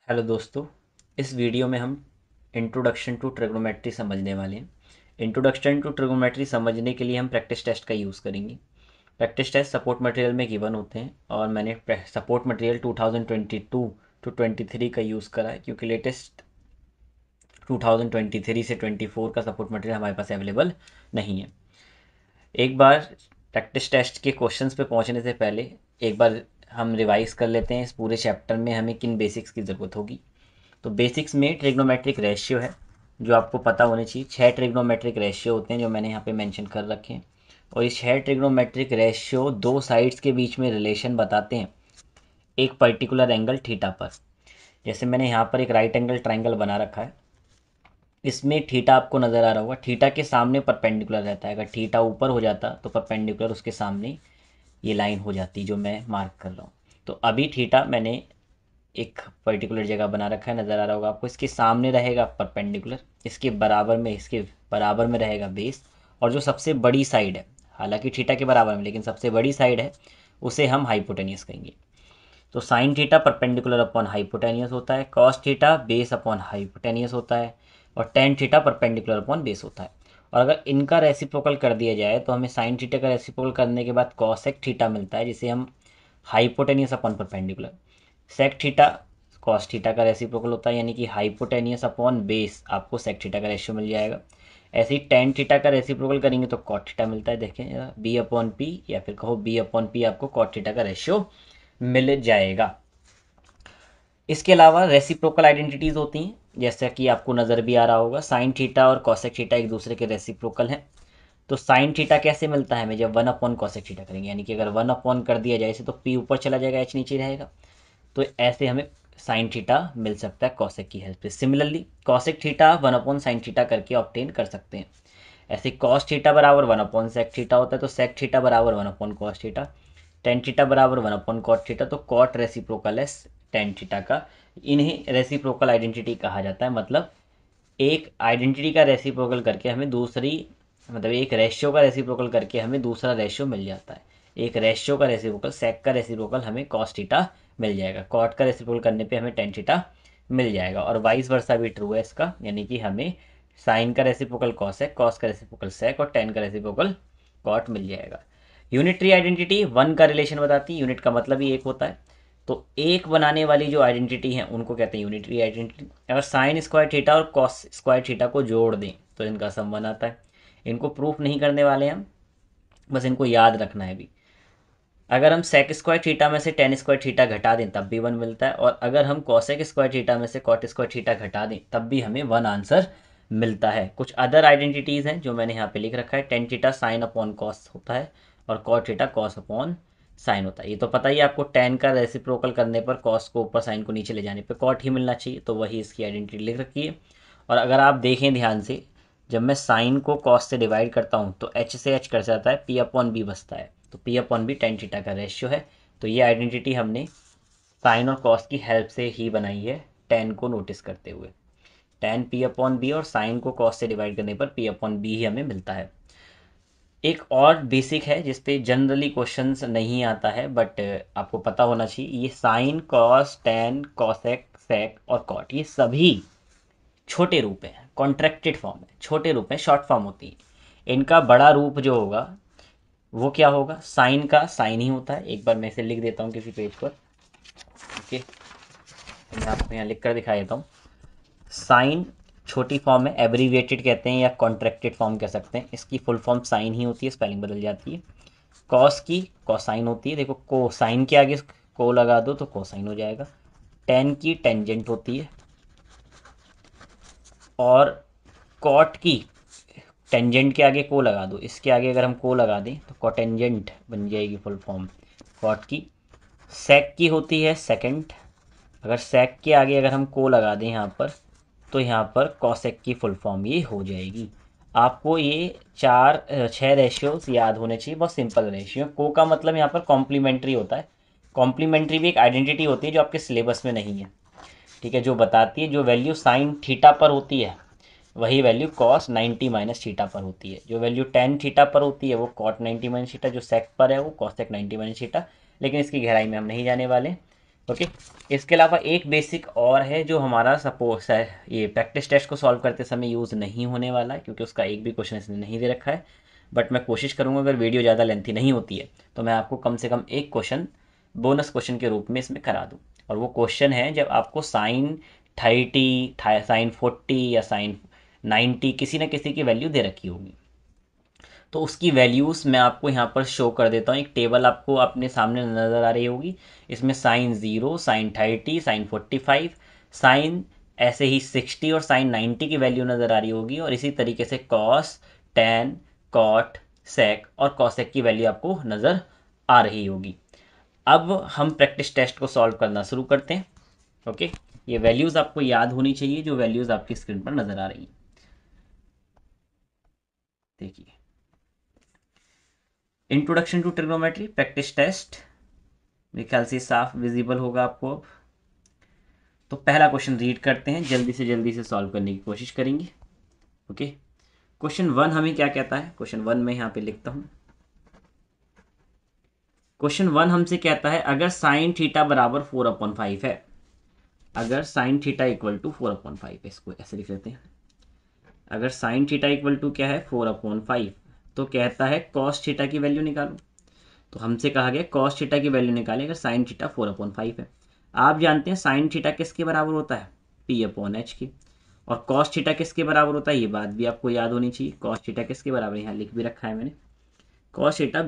Hello दोस्तों। इस video में हम इंट्रोडक्शन टू ट्रिग्नोमेट्री समझने वाले हैं। इंट्रोडक्शन टू ट्रिग्नोमेट्री समझने के लिए हम प्रैक्टिस टेस्ट का यूज़ करेंगे। प्रैक्टिस टेस्ट सपोर्ट मटेरियल में गिवन होते हैं और मैंने सपोर्ट मटेरियल 2022 टू 23 का यूज़ करा है क्योंकि लेटेस्ट 2023 से 24 का सपोर्ट मटेरियल हमारे पास अवेलेबल नहीं है। एक बार प्रैक्टिस टेस्ट के क्वेश्चंस पे पहुंचने से पहले एक बार हम रिवाइज कर लेते हैं इस पूरे चैप्टर में हमें किन बेसिक्स की ज़रूरत होगी। तो बेसिक्स में ट्रिग्नोमेट्रिक रेशियो है जो आपको पता होनी चाहिए। 6 ट्रिग्नोमेट्रिक रेशियो होते हैं जो मैंने यहाँ पे मेंशन कर रखे हैं और ये 6 ट्रिग्नोमेट्रिक रेशियो दो साइड्स के बीच में रिलेशन बताते हैं एक पर्टिकुलर एंगल थीटा पर। जैसे मैंने यहाँ पर एक राइट एंगल ट्राइंगल बना रखा है, इसमें थीटा आपको नज़र आ रहा होगा, थीटा के सामने परपेंडिकुलर रहता है। अगर थीटा ऊपर हो जाता तो परपेंडिकुलर उसके सामने ये लाइन हो जाती जो मैं मार्क कर रहा हूँ। तो अभी थीटा मैंने एक पर्टिकुलर जगह बना रखा है, नज़र आ रहा होगा आपको। इसके सामने रहेगा परपेंडिकुलर, इसके बराबर में रहेगा बेस, और जो सबसे बड़ी साइड है, हालांकि थीटा के बराबर में लेकिन सबसे बड़ी साइड है, उसे हम हाइपोटेनियस कहेंगे। तो sine theta perpendicular upon hypotenuse होता है, cos theta base upon hypotenuse होता है, और tan theta perpendicular upon base होता है। और अगर इनका रेसिप्रोकल कर दिया जाए तो हमें साइन थीटा का रेसिप्रोकल करने के बाद कॉसेक थीटा मिलता है, जिसे हम hypotenuse upon perpendicular. Sec theta cos theta का रेसिप्रोकल होता है, यानी कि हाइपोटेनियस अपॉन बेस आपको सेक थीटा का रेशियो मिल जाएगा। ऐसे ही टेन थीटा का रेसिप्रोकल करेंगे तो कॉट थीटा मिलता है। देखें, बी अपॉन पी या फिर कहो बी अपॉन पी, आपको कॉट थीटा का रेशियो मिल जाएगा। इसके अलावा रेसिप्रोकल आइडेंटिटीज होती हैं, जैसा कि आपको नज़र भी आ रहा होगा, साइन थीटा और कॉसेक थीटा एक दूसरे के रेसिप्रोकल हैं। तो साइन थीटा कैसे मिलता है हमें, जब वन अपॉन कॉसेक थीटा करेंगे, यानी कि अगर वन अपॉन कर दिया जाए इसे तो पी ऊपर चला जाएगा, एच नीचे रहेगा। तो ऐसे हमें साइन थीटा मिल सकता है कॉसेक की हेल्प से। Similarly cosec theta one upon sine theta करके ऑब्टेन कर सकते हैं। ऐसे कॉस थीटा बराबर वन अपॉन सेक थीटा होता है, तो सेक थीटा बराबर one upon cos theta. Tan theta बराबर वन अपॉन कॉट थीटा, तो कॉट रेसिप्रोकल है टेन थीटा का। इन्हें रेसिप्रोकल आइडेंटिटी कहा जाता है। मतलब एक आइडेंटिटी का रेसिप्रोकल करके हमें दूसरी, मतलब एक रेशियो का रेसिप्रोकल करके हमें दूसरा रेशियो मिल जाता है। एक रेशियो का रेसिप्रोकल, सेक का रेसिप्रोकल हमें कॉस थीटा मिल जाएगा, कॉट का रेसिप्रोकल करने पे हमें टेन थीटा मिल जाएगा, और वाइस वर्सा भी ट्रू है इसका, यानी कि हमें साइन का रेसिप्रोकल कॉस है, कॉस का रेसिप्रोकल सेक, और टेन का रेसिप्रोकल कॉट मिल जाएगा। यूनिटरी आइडेंटिटी वन का रिलेशन बताती है, यूनिट का मतलब ही एक होता है। तो एक बनाने वाली जो आइडेंटिटी है उनको कहते हैं यूनिटरी आइडेंटिटी। अगर साइन स्क्वायर थीटा और कॉस स्क्वायर थीटा को जोड़ दें तो इनका सम वन आता है। इनको प्रूफ नहीं करने वाले हम, बस इनको याद रखना है भी। अगर हम सेक स्क्वायर थीटा में से टेन स्क्वायर थीटा घटा दें तब भी वन मिलता है, और अगर हम कॉसेक स्क्वायर थीटा में से कॉट स्क्वायर थीटा घटा दें तब भी हमें वन आंसर मिलता है। कुछ अदर आइडेंटिटीज़ हैं जो मैंने यहाँ पे लिख रखा है। Tan theta sine upon cos होता है और cot theta cos upon sine होता है। ये तो पता ही आपको, टेन का रेसिप्रोकल करने पर कॉस को ऊपर, साइन को नीचे ले जाने पर कॉट ही मिलना चाहिए, तो वही इसकी आइडेंटिटी लिख रखी है। और अगर आप देखें ध्यान से, जब मैं साइन को कॉस से डिवाइड करता हूँ तो एच से एच कट जाता है, पी अपॉन बी बचता है, तो P upon B tan theta का रेशियो है। तो ये आइडेंटिटी हमने साइन और कॉस की हेल्प से ही बनाई है, टेन को नोटिस करते हुए। टेन पी अपॉन बी और साइन को कॉस से डिवाइड करने पर पी अपॉन बी ही हमें मिलता है। एक और बेसिक है जिसपे जनरली क्वेश्चंस नहीं आता है, बट आपको पता होना चाहिए, ये sine cos tan cosec sec और कॉट ये सभी छोटे रूप हैं, कॉन्ट्रैक्टेड फॉर्म है, छोटे रूप हैं, शॉर्ट फॉर्म होती है। इनका बड़ा रूप जो होगा वो क्या होगा, साइन का साइन ही होता है। एक बार मैं इसे लिख देता हूँ किसी पेज पर, ओके, मैं आपको यहाँ लिख कर दिखा देता हूँ। साइन छोटी फॉर्म है, एब्रीविएटेड कहते हैं या कॉन्ट्रैक्टेड फॉर्म कह सकते हैं। इसकी फुल फॉर्म साइन ही होती है, स्पेलिंग बदल जाती है। कॉस की कॉसाइन होती है, देखो को साइन के आगे को लगा दो तो कोसाइन हो जाएगा। टेन की टेंजेंट होती है, और कॉट की टेंजेंट के आगे को लगा दो, इसके आगे अगर हम को लगा दें तो कॉटेंजेंट बन जाएगी फुल फॉर्म कॉट की। सेक की होती है सेकंड, अगर सेक के आगे अगर हम को लगा दें यहाँ पर तो यहाँ पर कॉसेक की फुल फॉर्म ये हो जाएगी। आपको ये छः रेशियोज याद होने चाहिए, बहुत सिंपल रेशियो। को का मतलब यहाँ पर कॉम्प्लीमेंट्री होता है। कॉम्प्लीमेंट्री भी एक आइडेंटिटी होती है जो आपके सिलेबस में नहीं है, ठीक है, जो बताती है जो वैल्यू साइन थीटा पर होती है वही वैल्यू कॉस 90 माइनस थीटा पर होती है। जो वैल्यू टेन थीटा पर होती है वो कॉट 90 माइनस थीटा, जो सेक पर है वो कॉसेक 90 माइनस थीटा। लेकिन इसकी गहराई में हम नहीं जाने वाले, ओके। इसके अलावा एक बेसिक और है जो हमारा सपोज है, ये प्रैक्टिस टेस्ट को सॉल्व करते समय यूज़ नहीं होने वाला है क्योंकि उसका एक भी क्वेश्चन इसने नहीं दे रखा है। बट मैं कोशिश करूँगा अगर वीडियो ज़्यादा लेंथी नहीं होती है तो मैं आपको कम से कम एक क्वेश्चन बोनस क्वेश्चन के रूप में इसमें करा दूँ। और वो क्वेश्चन है जब आपको साइन 30, साइन 40 या साइन 90 किसी न किसी की वैल्यू दे रखी होगी, तो उसकी वैल्यूज़ मैं आपको यहाँ पर शो कर देता हूँ। एक टेबल आपको अपने सामने नज़र आ रही होगी। इसमें साइन 0, साइन 30, साइन 45, साइन ऐसे ही 60 और साइन 90 की वैल्यू नज़र आ रही होगी। और इसी तरीके से कॉस, टैन, कॉट, सेक और कॉसेक की वैल्यू आपको नज़र आ रही होगी। अब हम प्रैक्टिस टेस्ट को सॉल्व करना शुरू करते हैं। ओके, ये वैल्यूज़ आपको याद होनी चाहिए जो वैल्यूज़ आपकी स्क्रीन पर नज़र आ रही हैं। देखिए, introduction to trigonometry practice test, मेरे ख्याल से साफ विजिबल होगा आपको अब। तो पहला क्वेश्चन रीड करते हैं, जल्दी से सॉल्व करने की कोशिश करेंगे। ओके, क्वेश्चन 1 हमें क्या कहता है, क्वेश्चन 1 मैं यहाँ पे लिखता हूँ। क्वेश्चन 1 हमसे कहता है अगर साइन थीटा बराबर 4/5 है, अगर साइन थीटा इक्वल टू 4/5 है, इसको ऐसे लिख लेते हैं। अगर साइन थीटा इक्वल टू क्या है 4/5, तो कहता है कॉस थीटा की वैल्यू निकालो। तो हमसे कहा गया कॉस थीटा की वैल्यू निकालें अगर साइन थीटा 4/5 है। आप जानते हैं साइन थीटा किसके बराबर होता है, P/H की। और कॉस थीटा किसके बराबर होता है, ये बात भी आपको याद होनी चाहिए। कॉस थीटा किसके बराबर है, यहाँ लिख भी रखा है मैंने। कॉस थीटा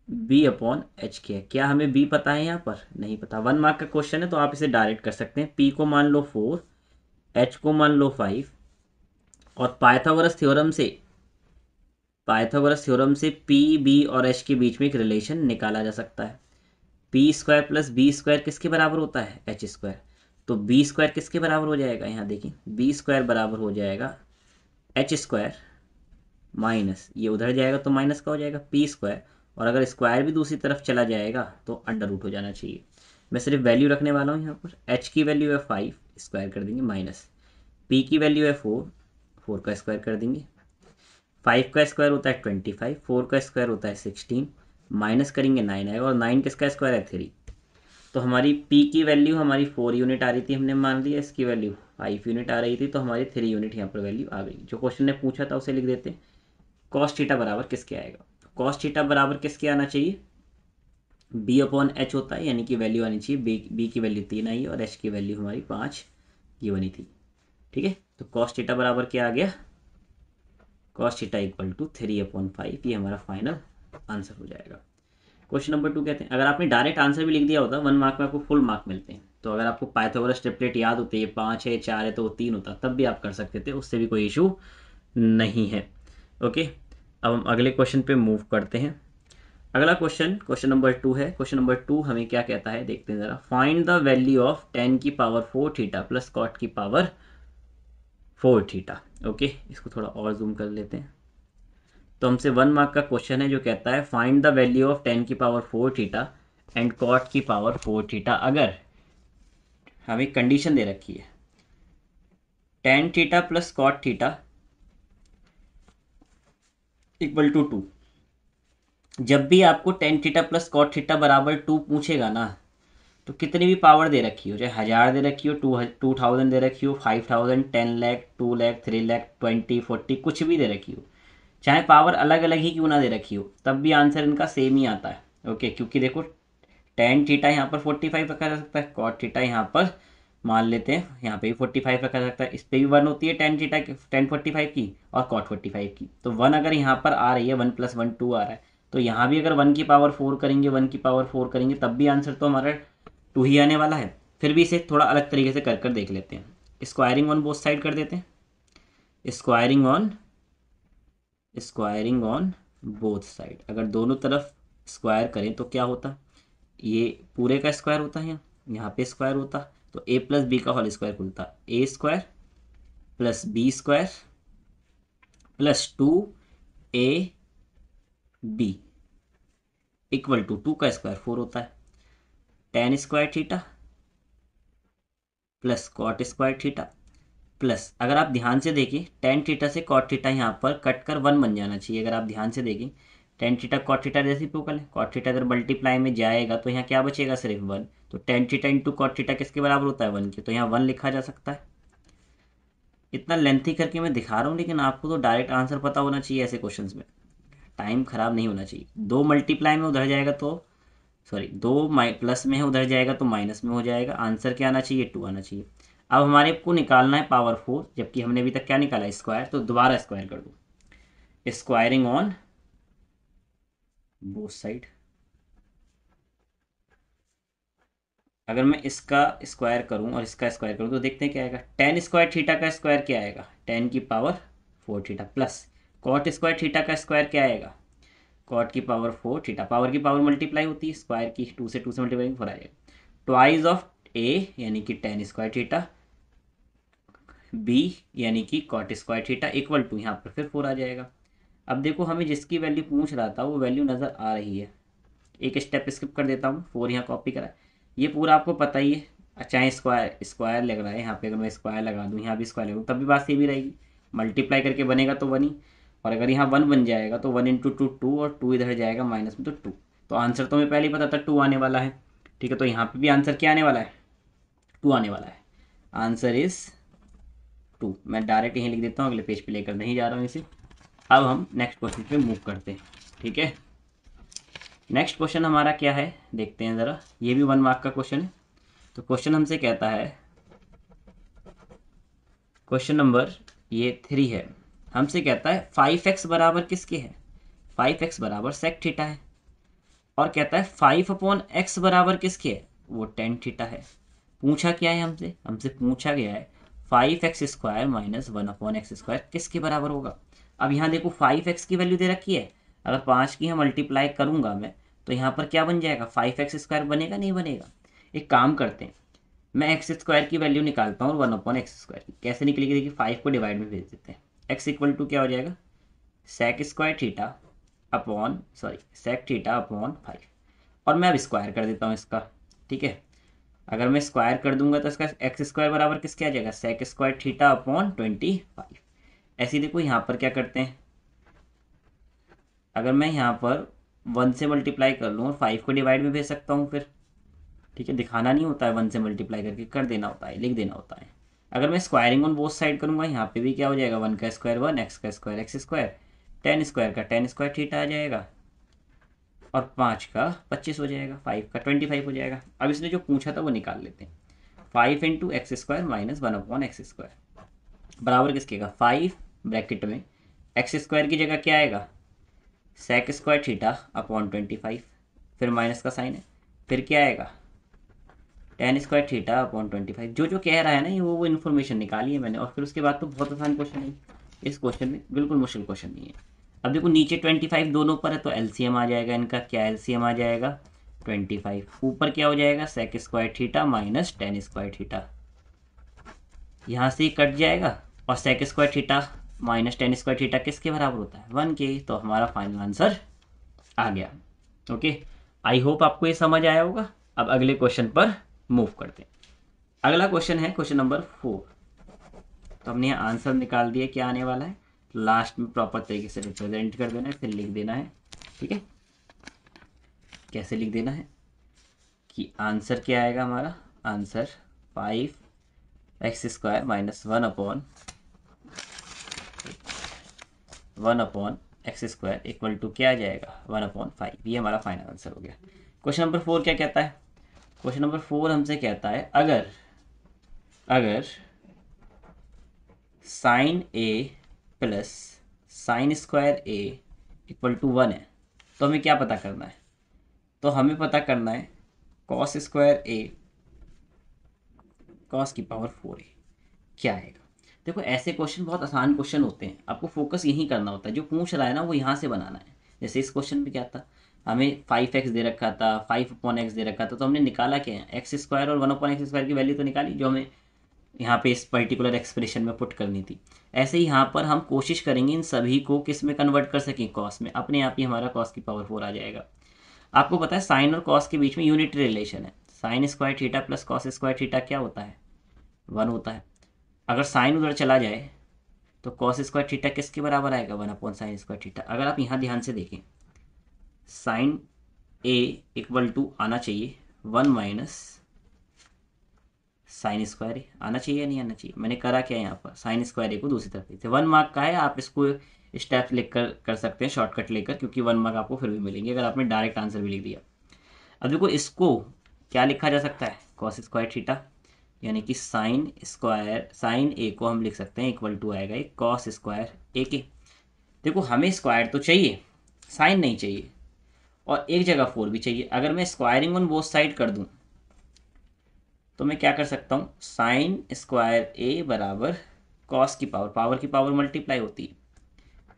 B/H की है। क्या हमें B पता है, यहाँ पर नहीं पता। 1 मार्क का क्वेश्चन है तो आप इसे डायरेक्ट कर सकते हैं। P को मान लो 4, H को मान लो 5, और पाइथागोरस थ्योरम से P, B और H के बीच में एक रिलेशन निकाला जा सकता है। P² प्लस B² किसके बराबर होता है, H²। तो B² किसके बराबर हो जाएगा, यहाँ देखिए B² बराबर हो जाएगा H² माइनस, ये उधर जाएगा तो माइनस का हो जाएगा P²। और अगर स्क्वायर भी दूसरी तरफ चला जाएगा तो अंडर रूट हो जाना चाहिए। मैं सिर्फ वैल्यू रखने वाला हूँ यहाँ पर। H की वैल्यू है 5, स्क्वायर कर देंगे, माइनस P की वैल्यू है 4, 4 का स्क्वायर कर देंगे। 5 का स्क्वायर होता है 25, 4 का स्क्वायर होता है 16, माइनस करेंगे 9 आएगा, और 9 किसका स्क्वायर है 3। तो हमारी P की वैल्यू हमारी 4 यूनिट आ रही थी, हमने मान लिया। इसकी वैल्यू 5 यूनिट आ रही थी, तो हमारी 3 यूनिट यहाँ पर वैल्यू आ गई। जो क्वेश्चन ने पूछा था उसे लिख देते हैं। कॉस थीटा बराबर किसके आएगा, कॉस थीटा बराबर किसके आना चाहिए, B/H होता है, यानी कि वैल्यू आनी चाहिए B की वैल्यू 3 आई और H की वैल्यू हमारी 5 ये बनी थी। ठीक है, तो कॉस थीटा बराबर क्या आ गया, कॉस थीटा इक्वल टू 3/5। ये हमारा फाइनल आंसर हो जाएगा। क्वेश्चन नंबर 2 कहते हैं अगर आपने डायरेक्ट आंसर भी लिख दिया होता 1 मार्क में आपको फुल मार्क मिलते हैं। तो अगर आपको पाइथागोरस ट्रिपलेट याद होते, ये 5 है 4 है तो वो 3 होता, तब भी आप कर सकते थे, उससे भी कोई इशू नहीं है। ओके, अब हम अगले क्वेश्चन पे मूव करते हैं। अगला क्वेश्चन, क्वेश्चन नंबर 2 है। क्वेश्चन नंबर 2 हमें क्या कहता है, देखते हैं ज़रा। Find the value of tan की पावर 4 थीटा प्लस cot की पावर 4 थीटा। ओके, इसको थोड़ा और जूम कर लेते हैं। तो हमसे 1 मार्क का क्वेश्चन है जो कहता है find the value of tan की पावर 4 थीटा एंड cot की पावर 4 थीटा। अगर हमें कंडीशन दे रखी है tan theta plus cot theta equal to 2, जब भी आपको tan theta plus cot theta बराबर 2 पूछेगा ना, तो कितनी भी पावर दे रखी हो, चाहे 1000 दे रखी हो, 2000 दे रखी हो, 5000, 10 लाख, 2 लाख, 3 लाख, 20, 40 कुछ भी दे रखी हो, चाहे पावर अलग अलग ही क्यों ना दे रखी हो, तब भी आंसर इनका सेम ही आता है। ओके, क्योंकि देखो tan थीटा यहाँ पर 45 रखा जा सकता है, cot थीटा यहाँ पर मान लेते हैं यहाँ पे भी 45 रखा जा सकता है। इस पे भी 1 होती है tan थीटा tan 45 की और cot 45 की। तो 1 अगर यहाँ पर आ रही है, 1 + 1 2 आ रहा है, तो यहाँ भी अगर 1 की पावर 4 करेंगे, 1 की पावर 4 करेंगे, तब भी आंसर तो हमारा 2 ही आने वाला है। फिर भी इसे थोड़ा अलग तरीके से कर कर देख लेते हैं। स्क्वायरिंग ऑन बोथ साइड कर देते हैं। स्क्वायरिंग ऑन बोथ साइड, अगर दोनों तरफ स्क्वायर करें तो क्या होता, ये पूरे का स्क्वायर होता है, यहाँ पे स्क्वायर होता, तो a प्लस बी का होल स्क्वायर खुलता, A² plus B² plus 2ab equal to 2 का स्क्वायर 4 होता है। tan² theta plus cot² theta plus, अगर आप ध्यान से देखें tan थीटा से cot थीटा यहाँ पर कट कर 1 बन जाना चाहिए। अगर आप ध्यान से देखें tan theta cot theta reciprocal है, cot थीटा अगर मल्टीप्लाई में जाएगा तो यहाँ क्या बचेगा, सिर्फ 1। तो tan theta into cot theta किसके बराबर होता है? 1 के। तो यहाँ 1 लिखा जा सकता है। इतना लेंथी करके मैं दिखा रहा हूँ, लेकिन आपको तो डायरेक्ट आंसर पता होना चाहिए ऐसे क्वेश्चंस में, टाइम खराब नहीं होना चाहिए। 2 मल्टीप्लाई में उधर जाएगा तो सॉरी 2 प्लस में है उधर जाएगा तो माइनस में हो जाएगा। आंसर क्या आना चाहिए? 2 आना चाहिए। अब हमारे को निकालना है पावर 4, जबकि हमने अभी तक क्या निकाला? स्क्वायर। तो दोबारा स्क्वायर कर दो, स्क्वायरिंग ऑन बोथ साइड। अगर मैं इसका स्क्वायर करूं और इसका स्क्वायर करूं तो देखते हैं क्या आएगा। टेन स्क्वायर थीटा का स्क्वायर क्या आएगा? 10 की power 4 theta plus cot square theta का स्क्वायर क्या आएगा? कॉट की पावर 4 थीटा। पावर की पावर मल्टीप्लाई होती है, स्क्वायर की 2 से मल्टीप्लाई 4 आएगा। ट्वाइस ऑफ ए यानी कि 10 स्क्वायर थीटा, बी यानी कि cot square theta equal to यहाँ पर फिर 4 आ जाएगा। अब देखो हमें जिसकी वैल्यू पूछ रहा था वो वैल्यू नज़र आ रही है। एक स्टेप स्किप कर देता हूँ, 4 यहाँ कॉपी करा। ये पूरा आपको पता ही है। चाहे स्क्वायर स्क्वायर लग रहा है यहाँ पे, अगर मैं स्क्वायर लगा दूँ, यहाँ भी स्क्वायर लगा दूँ, तब भी बात सेम ही रहेगी। मल्टीप्लाई करके बनेगा तो 1 ही, और अगर यहाँ 1 बन जाएगा तो 1 इंटू 2 2, और 2 इधर जाएगा माइनस में तो 2। तो आंसर तो हमें पहले ही पता था 2 आने वाला है। ठीक है, तो यहाँ पे भी आंसर क्या आने वाला है? 2 आने वाला है। Answer is 2। मैं डायरेक्ट यहीं लिख देता हूँ, अगले पेज पे लेकर नहीं जा रहा हूँ इसे। अब हम नेक्स्ट क्वेश्चन पे मूव करते हैं। ठीक है, नेक्स्ट क्वेश्चन हमारा क्या है देखते हैं ज़रा। ये भी 1 मार्क का क्वेश्चन है। तो क्वेश्चन हमसे कहता है, क्वेश्चन नंबर ये 3 है। हमसे कहता है 5x बराबर किसके है? 5x बराबर सेक थीटा है। और कहता है 5/x बराबर किसके है? वो टेन थीटा है। पूछा क्या है हमसे? हमसे पूछा गया है 5x² माइनस 1/x² किसके बराबर होगा? अब यहाँ देखो 5x की वैल्यू दे रखी है। अगर 5 की यहाँ मल्टीप्लाई करूंगा मैं तो यहाँ पर क्या बन जाएगा? 5x² बनेगा नहीं बनेगा? एक काम करते हैं, मैं x² की वैल्यू निकालता हूँ और 1/x² की कैसे निकलेगी देखिए। 5 को डिवाइड में भेज देते हैं। x इक्वल टू क्या हो जाएगा? sec² theta upon sec theta upon 5। और मैं अब स्क्वायर कर देता हूँ इसका। ठीक है, अगर मैं स्क्वायर कर दूंगा तो इसका x² बराबर किसके आ जाएगा? sec² theta upon 25। ऐसे ही देखो यहाँ पर क्या करते हैं, अगर मैं यहाँ पर 1 से मल्टीप्लाई कर लूँ और 5 को डिवाइड में भेज सकता हूँ फिर। ठीक है, दिखाना नहीं होता है 1 से मल्टीप्लाई करके, कर देना होता है, लिख देना होता है। अगर मैं स्क्वायरिंग ऑन बोथ साइड करूँगा यहाँ पे भी क्या हो जाएगा? 1 का स्क्वायर 1, x का स्क्वायर x², 10 स्क्वायर का 10 स्क्वायर थीटा आ जाएगा, और 5 का 25 हो जाएगा, 5 का 25 हो जाएगा। अब इसने जो पूछा था वो निकाल लेते हैं। 5 इंटू x² माइनस 1/x² बराबर किसके का? 5 ब्रैकेट में x² की जगह क्या आएगा? sec² थीटा अपॉन 25, फिर माइनस का साइन है, फिर क्या आएगा? 10² थीटा अपॉन 25। जो जो कह रहा है ना ये वो इन्फॉर्मेशन निकाली है मैंने, और फिर उसके बाद तो बहुत आसान क्वेश्चन है। इस क्वेश्चन में बिल्कुल मुश्किल क्वेश्चन नहीं है। अब देखो नीचे 25 दोनों पर है तो एलसीएम आ जाएगा इनका। क्या एलसीएम आ जाएगा? 25। ऊपर क्या हो जाएगा? sec² theta minus 10² theta. यहाँ से ही कट जाएगा, और sec² थीटा माइनस 10² थीटा किसके बराबर होता है? 1 के। तो हमारा फाइनल आंसर आ गया। ओके, आई होप आपको ये समझ आया होगा। अब अगले क्वेश्चन पर मूव करते हैं। अगला क्वेश्चन है क्वेश्चन नंबर 4। तो हमने यहाँ आंसर निकाल दिया, क्या आने वाला है। लास्ट में प्रॉपर तरीके से रिप्रेजेंट कर देना है, फिर लिख देना है। ठीक है, कैसे लिख देना है कि आंसर क्या आएगा हमारा? Answer 5x² minus 1/x² equal to क्या आ जाएगा? 1/5। ये हमारा फाइनल आंसर हो गया। क्वेश्चन नंबर 4 क्या कहता है? क्वेश्चन नंबर 4 हमसे कहता है अगर अगर sine A plus sin² a equal to 1 है तो हमें क्या पता करना है? तो हमें पता करना है cos² a cos की पावर 4a क्या आएगा। देखो ऐसे क्वेश्चन बहुत आसान क्वेश्चन होते हैं, आपको फोकस यही करना होता है। जो पूछ रहा है ना वो यहाँ से बनाना है। जैसे इस क्वेश्चन में क्या था, हमें 5x दे रखा था, 5/x दे रखा था, तो हमने निकाला क्या है? x² और 1/x² की वैल्यू तो निकाली जो हमें यहाँ पे इस पर्टिकुलर एक्सप्रेशन में पुट करनी थी। ऐसे ही यहाँ पर हम कोशिश करेंगे इन सभी को किस में कन्वर्ट कर सकें? कॉस में। अपने आप ही हमारा कॉस की पावर 4 आ जाएगा। आपको पता है साइन और कॉस के बीच में यूनिट रिलेशन है। sin² theta plus cos² theta क्या होता है? 1 होता है। अगर साइन उधर चला जाए तो cos² थीटा किसके बराबर आएगा? 1/sin² theta. अगर आप यहाँ ध्यान से देखें, साइन ए इक्वल टू आना चाहिए 1 माइनस साइन स्क्वायर ए आना चाहिए या नहीं आना चाहिए। मैंने करा क्या यहाँ पर, साइन स्क्वायर ए को दूसरी तरफ लिखते 1 मार्क का है, आप इसको स्टेप लिख कर सकते हैं शॉर्टकट लेकर, क्योंकि 1 मार्क आपको फिर भी मिलेंगे अगर आपने डायरेक्ट आंसर भी लिख दिया। अब देखो इसको क्या लिखा जा सकता है, कॉस स्क्वायर थीटा, यानी कि साइन ए को हम लिख सकते हैं इक्वल टू आएगा एक कॉस स्क्वायर ए के। देखो हमें स्क्वायर तो चाहिए, साइन नहीं चाहिए, और एक जगह 4 भी चाहिए। अगर मैं स्क्वायरिंग ऑन बोथ साइड कर दूं तो मैं क्या कर सकता हूँ, साइन स्क्वायर ए बराबर कॉस की पावर की पावर मल्टीप्लाई होती है।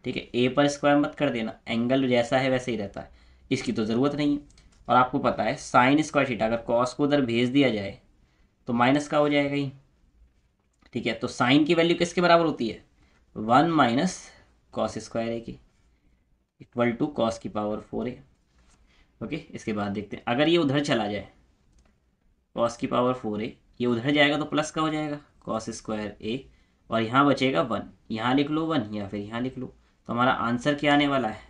ठीक है, ए पर स्क्वायर मत कर देना, एंगल जैसा है वैसे ही रहता है, इसकी तो ज़रूरत नहीं है। और आपको पता है साइन स्क्वायर थीटा अगर कॉस को उधर भेज दिया जाए तो माइनस का हो जाएगा ही। ठीक है, तो साइन की वैल्यू किसके बराबर होती है, 1 माइनस कॉस स्क्वायर ए की, इक्वल टू कॉस की पावर 4a। ओके, इसके बाद देखते हैं अगर ये उधर चला जाए, कॉस की पावर 4a ये उधर जाएगा तो प्लस का हो जाएगा कॉस स्क्वायर ए, और यहाँ बचेगा 1, यहाँ लिख लो 1 या फिर यहाँ लिख लो। तो हमारा आंसर क्या आने वाला है,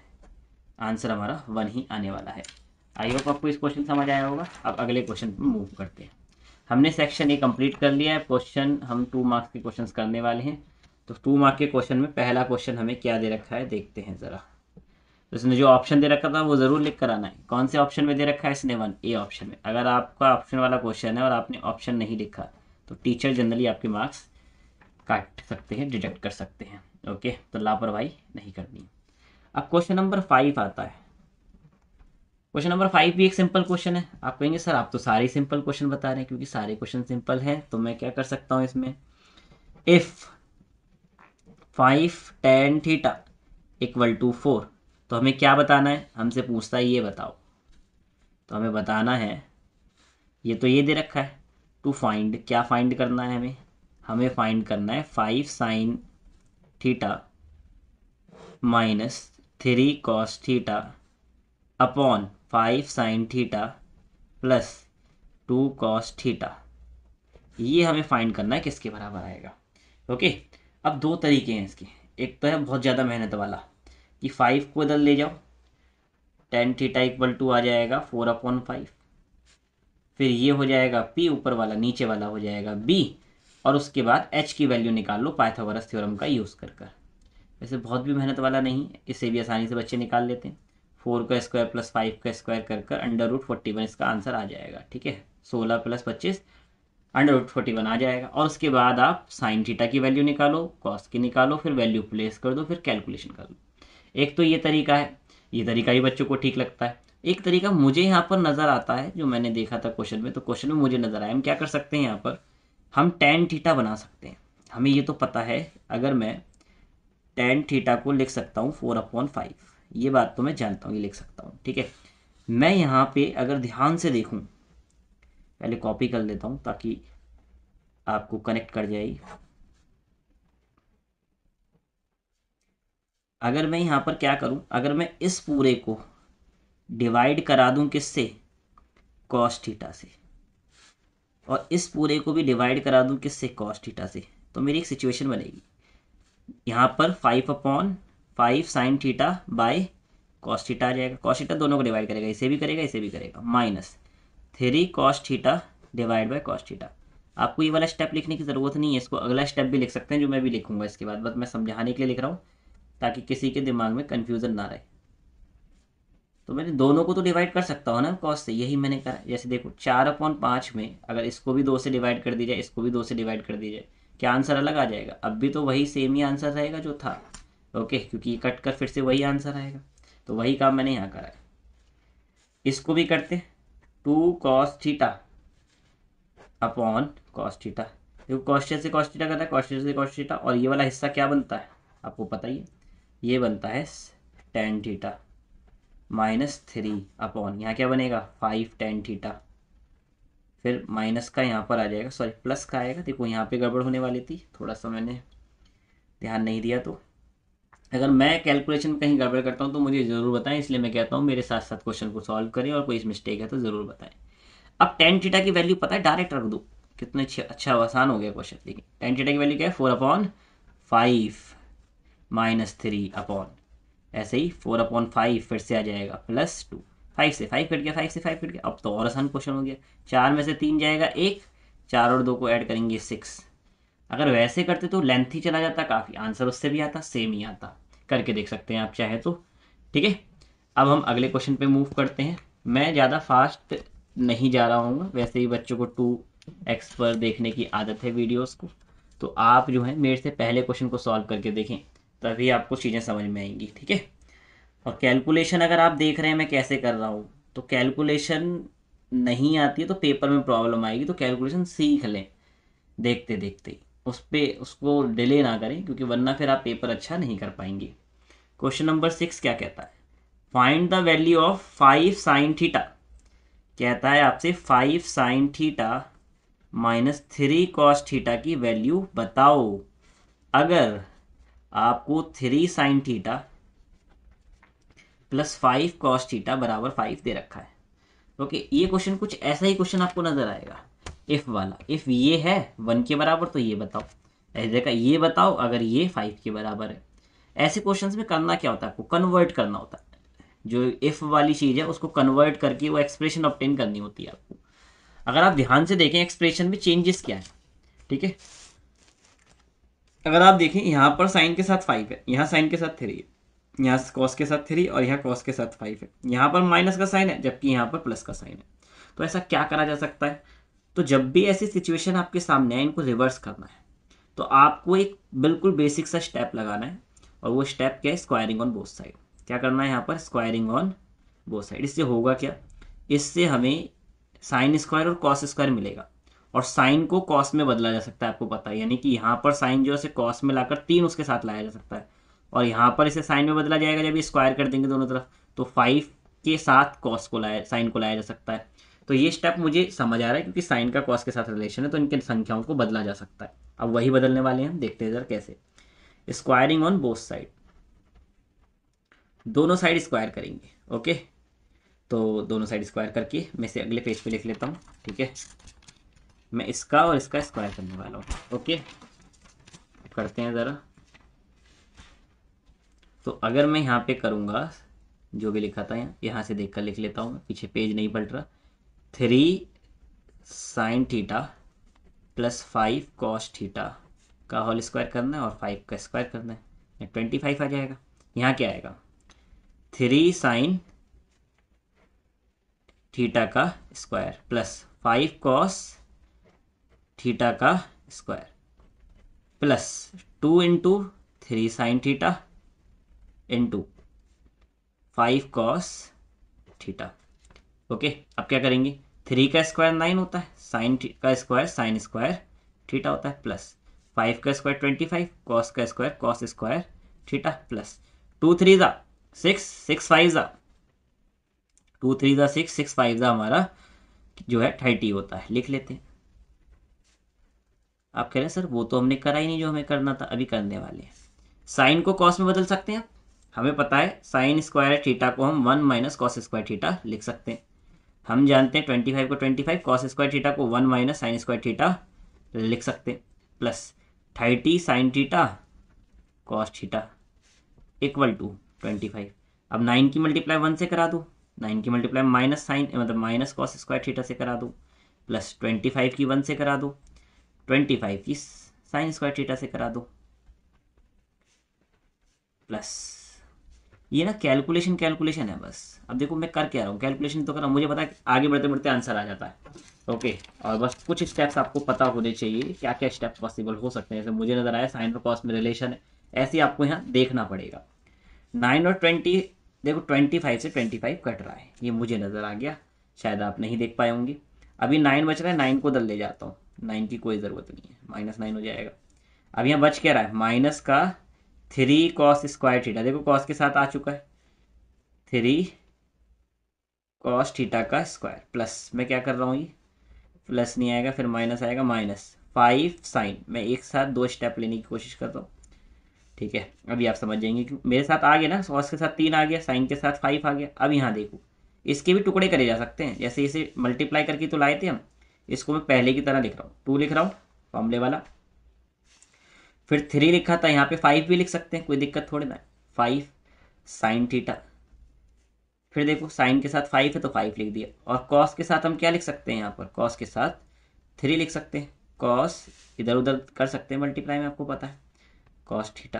आंसर हमारा 1 ही आने वाला है। आई होप आपको इस क्वेश्चन समझ आया होगा। अब अगले क्वेश्चन पर मूव करते हैं। हमने सेक्शन ए कंप्लीट कर लिया है, क्वेश्चन हम 2 मार्क्स के क्वेश्चन करने वाले हैं। तो 2 मार्क के क्वेश्चन में पहला क्वेश्चन हमें क्या दे रखा है देखते हैं ज़रा। तो इसने जो ऑप्शन दे रखा था वो ज़रूर लिख कर आना है। कौन से ऑप्शन में दे रखा है इसने, 1 ए ऑप्शन में। अगर आपका ऑप्शन वाला क्वेश्चन है और आपने ऑप्शन नहीं लिखा तो टीचर जनरली आपके मार्क्स काट सकते हैं, डिडक्ट कर सकते हैं। ओके, तो लापरवाही नहीं करनी। अब क्वेश्चन नंबर 5 आता है। क्वेश्चन नंबर 5 भी एक सिंपल क्वेश्चन है। आप कहेंगे सर आप तो सारे सिंपल क्वेश्चन बता रहे हैं, क्योंकि सारे क्वेश्चन सिंपल हैं। तो मैं क्या कर सकता हूँ इसमें, if 5 tan theta equal to 4, तो हमें क्या बताना है, हमसे पूछता है ये बताओ। तो हमें बताना है, ये तो ये दे रखा है टू फाइंड, क्या फाइंड करना है हमें, हमें फाइंड करना है 5 sine theta minus 3 cos theta upon 5 sign theta plus 2 cos theta. ये हमें फाइंड करना है किसके बराबर आएगा। ओके, अब दो तरीके हैं इसके। एक तो है बहुत ज़्यादा मेहनत वाला कि 5 को इधर ले जाओ, टेन थीटा इक्वल टू आ जाएगा 4/5, फिर ये हो जाएगा p, ऊपर वाला नीचे वाला हो जाएगा b, और उसके बाद h की वैल्यू निकाल लो पाइथागोरस थ्योरम का यूज़ कर कर। वैसे बहुत भी मेहनत वाला नहीं है, इससे भी आसानी से बच्चे निकाल लेते हैं। 4 का स्क्वायर प्लस 5 का स्क्वायर कर कर √41 इसका आंसर आ जाएगा। ठीक है, 16 प्लस 25 √41 आ जाएगा। और उसके बाद आप साइन थीटा की वैल्यू निकालो, कॉस की निकालो, फिर वैल्यू प्लेस कर दो, फिर कैलकुलेशन कर लो। एक तो ये तरीका है, ये तरीका ही बच्चों को ठीक लगता है। एक तरीका मुझे यहाँ पर नज़र आता है, जो मैंने देखा था क्वेश्चन में, तो क्वेश्चन में मुझे नज़र आया हम क्या कर सकते हैं, यहाँ पर हम टेन थीटा बना सकते हैं। हमें ये तो पता है, अगर मैं टेन थीटा को लिख सकता हूँ 4/5, ये बात तो मैं जानता हूँ, ये लिख सकता हूँ। ठीक है, मैं यहाँ पे अगर ध्यान से देखूँ, पहले कॉपी कर लेता हूँ ताकि आपको कनेक्ट कर जाएगी। अगर मैं यहाँ पर क्या करूँ, अगर मैं इस पूरे को डिवाइड करा दूँ किससे, कॉस थीटा से, और इस पूरे को भी डिवाइड करा दूँ किससे, कॉस थीटा से, तो मेरी एक सिचुएशन बनेगी। यहाँ पर 5/5 sine theta by cos theta आ जाएगा। कॉस थीटा दोनों को डिवाइड करेगा, इसे भी करेगा इसे भी करेगा, minus 3 cos theta divide bye cos theta. आपको ये वाला स्टेप लिखने की ज़रूरत नहीं है, इसको अगला स्टेप भी लिख सकते हैं जो मैं भी लिखूंगा इसके बाद, बस मैं समझाने के लिए लिख रहा हूँ ताकि किसी के दिमाग में कन्फ्यूज़न ना रहे। तो मैंने दोनों को तो डिवाइड कर सकता हूँ ना कॉस से, यही मैंने करा। जैसे देखो 4/5 में अगर इसको भी 2 से डिवाइड कर दी जाए, इसको भी 2 से डिवाइड कर दी जाए, क्या आंसर अलग आ जाएगा, अब भी तो वही सेम ही आंसर रहेगा जो था। ओके, क्योंकि ये कट कर फिर से वही आंसर आएगा, तो वही काम मैंने यहाँ करा है। इसको भी करते 2 cos theta upon cos theta. देखो कॉस से कॉस थीटा करता है, कॉस से कॉस थीटा, और ये वाला हिस्सा क्या बनता है आपको पता ही है, ये बनता है टेन थीटा -3 अपॉन यहाँ क्या बनेगा 5 टेन थीटा, फिर माइनस का यहाँ पर आ जाएगा, सॉरी प्लस का आएगा। देखो यहाँ पे गड़बड़ होने वाली थी, थोड़ा सा मैंने ध्यान नहीं दिया। तो अगर मैं कैलकुलेशन में कहीं गड़बड़ करता हूँ तो मुझे ज़रूर बताएं, इसलिए मैं कहता हूँ मेरे साथ साथ क्वेश्चन को सॉल्व करें, और कोई मिस्टेक है तो ज़रूर बताएं। अब टेन थीटा की वैल्यू पता है, डायरेक्ट रख दो, कितने अच्छा आसान हो गया क्वेश्चन। देखिए टेन थीटा की वैल्यू क्या है, 4/5 -3 अपॉन, ऐसे ही 4/5 फिर से आ जाएगा +2, 5 से 5 कट गया, 5 से 5 कट गया। अब तो और आसान क्वेश्चन हो गया। 4 में से 3 जाएगा 1, 4 और 2 को ऐड करेंगे 6। अगर वैसे करते तो लेंथ ही चला जाता काफ़ी, आंसर उससे भी आता, सेम ही आता। करके देख सकते हैं आप चाहे तो। ठीक है, अब हम अगले क्वेश्चन पे मूव करते हैं। मैं ज़्यादा फास्ट नहीं जा रहा हूँ, वैसे ही बच्चों को 2x पर देखने की आदत है वीडियोस को, तो आप जो है मेरे से पहले क्वेश्चन को सॉल्व करके देखें, तभी आपको चीज़ें समझ में आएंगी। ठीक है, और कैलकुलेशन अगर आप देख रहे हैं मैं कैसे कर रहा हूँ, तो कैलकुलेशन नहीं आती है तो पेपर में प्रॉब्लम आएगी, तो कैलकुलेशन सीख लें देखते देखते। उस पे उसको डिले ना करें, क्योंकि वरना फिर आप पेपर अच्छा नहीं कर पाएंगे। क्वेश्चन नंबर 6 क्या कहता है? Find the value of 5 sine theta. कहता है आपसे 5 sine theta minus 3 cos theta की वैल्यू बताओ। अगर आपको 3 sign theta plus 5 cos theta बराबर 5 दे रखा है, ओके, ये क्वेश्चन कुछ ऐसा ही क्वेश्चन आपको नजर आएगा, इफ वाला। इफ ये है 1 के बराबर तो ये बताओ, ऐसे देखा ये बताओ अगर ये 5 के बराबर है। ऐसे क्वेश्चंस में करना क्या होता है, आपको कन्वर्ट करना होता है। जो इफ वाली चीज़ है उसको कन्वर्ट करके वो एक्सप्रेशन ऑब्टेन करनी होती है आपको। अगर आप ध्यान से देखें एक्सप्रेशन में चेंजेस क्या है। ठीक है, अगर आप देखें यहाँ पर साइन के साथ 5 है, यहाँ साइन के साथ 3 है, यहाँ कॉस के साथ 3 और यहाँ कॉस के साथ 5 है, यहाँ पर माइनस का साइन है जबकि यहाँ पर प्लस का साइन है। तो ऐसा क्या करा जा सकता है? तो जब भी ऐसी सिचुएशन आपके सामने आए, इनको रिवर्स करना है, तो आपको एक बिल्कुल बेसिक सा स्टेप लगाना है। और वो स्टेप क्या है? Squaring on both side. क्या करना है यहाँ पर? Squaring on both side. इससे होगा क्या? इससे हमें साइन स्क्वायर और कॉस स्क्वायर मिलेगा, और साइन को कॉस में बदला जा सकता है, आपको पता है। यानी कि यहाँ पर साइन जो है कॉस में लाकर 3 उसके साथ लाया जा सकता है, और यहाँ पर इसे साइन में बदला जाएगा जब ये स्क्वायर कर देंगे दोनों तरफ, तो 5 के साथ कॉस को लाया, साइन को लाया जा सकता है। तो ये स्टेप मुझे समझ आ रहा है, क्योंकि साइन का कॉस के साथ रिलेशन है, तो इनके संख्याओं को बदला जा सकता है। अब वही बदलने वाले हैं हम, देखते हैं जरा कैसे। स्क्वायरिंग ऑन बोथ साइड, दोनों साइड स्क्वायर करेंगे। ओके, तो दोनों साइड स्क्वायर करके मैं इसे अगले पेज पे लिख लेता हूँ। ठीक है, मैं इसका और इसका स्क्वायर करने वाला हूँ। ओके, करते हैं ज़रा। तो अगर मैं यहाँ पे करूँगा, जो भी लिखा था यहाँ से देख कर लिख लेता हूँ, पीछे पेज नहीं पलट रहा। 3 sign theta plus 5 cos theta का होल स्क्वायर करना है और 5 का स्क्वायर करना है, 25 आ जाएगा। यहाँ क्या आएगा? 3 साइन थीटा का स्क्वायर प्लस 5 कॉस थीटा का square plus 2 into 3 sine theta into 5 cos theta. Okay, अब क्या करेंगे? 3 का स्क्वायर 9 होता है, साइन का स्क्वायर साइन स्क्वायर थीटा होता है, प्लस 5 का स्क्वायर 25, कॉस का square cos square theta, plus 2 3 ज़ा 6, 6 5 ज़ा 2 3 ज़ा 6, 6 5 ज़ा हमारा जो है 30 होता है। लिख लेते हैं। आप कह रहे हैं सर वो तो हमने करा ही नहीं जो हमें करना था, अभी करने वाले हैं। साइन को कॉस में बदल सकते हैं। हमें पता है साइन स्क्वायर थीटा को हम 1 माइनस कॉस स्क्वायर थीटा लिख सकते हैं। हम जानते हैं 25 को 25, कॉस स्क्वायर थीटा को 1 माइनस साइन स्क्वायर थीटा लिख सकते हैं, plus 30 sine theta cos theta equal to 25। अब 9 की मल्टीप्लाई 1 से करा दूँ, 9 की मल्टीप्लाई माइनस साइन मतलब माइनस कॉस स्क्वायर थीटा से करा दूँ, प्लस 25 की 1 से करा दूँ, 25 की साइन स्क्वायर थीटा से करा दो, प्लस ये ना कैलकुलेशन कैलकुलेशन है बस। अब देखो मैं कर क्या रहा हूँ, कैलकुलेशन तो कर रहा हूँ, मुझे पता है आगे बढ़ते बढ़ते आंसर आ जाता है। ओके, और बस कुछ स्टेप्स आपको पता होने चाहिए, क्या क्या स्टेप पॉसिबल हो सकते हैं। जैसे मुझे नजर आया साइन और कॉस में रिलेशन है, ऐसे ही आपको यहाँ देखना पड़ेगा। 9 और 20, देखो 25 से 25 कट रहा है, ये मुझे नज़र आ गया, शायद आप नहीं देख पाए होंगे। अभी 9 बच रहा है, 9 को दल ले जाता हूँ, 9 की कोई ज़रूरत नहीं है, -9 हो जाएगा। अब यहाँ बच क्या रहा है? माइनस का 3 कॉस स्क्वायर थीटा, देखो कॉस के साथ आ चुका है, 3 कॉस थीटा का स्क्वायर, प्लस मैं क्या कर रहा हूँ, ये प्लस नहीं आएगा, फिर माइनस आएगा, माइनस 5 साइन। मैं एक साथ 2 स्टेप लेने की कोशिश कर रहा हूँ। ठीक है, अभी आप समझ जाएंगे कि मेरे साथ आ गया ना, कॉस के साथ 3 आ गया, साइन के साथ 5 आ गया। अब यहाँ देखो, इसके भी टुकड़े करे जा सकते हैं, जैसे इसे मल्टीप्लाई करके तो लाए थे हम, इसको मैं पहले की तरह लिख रहा हूँ, 2 लिख रहा हूँ फॉर्मूले वाला, फिर 3 लिखा था, यहाँ पे 5 भी लिख सकते हैं, कोई दिक्कत थोड़ी ना है। 5 साइन थीटा फिर देखो साइन के साथ 5 है तो 5 लिख दिया, और कॉस के साथ हम क्या लिख सकते हैं यहाँ पर, कॉस के साथ 3 लिख सकते हैं। कॉस इधर उधर कर सकते हैं मल्टीप्लाई में, आपको पता है, कॉस थीटा।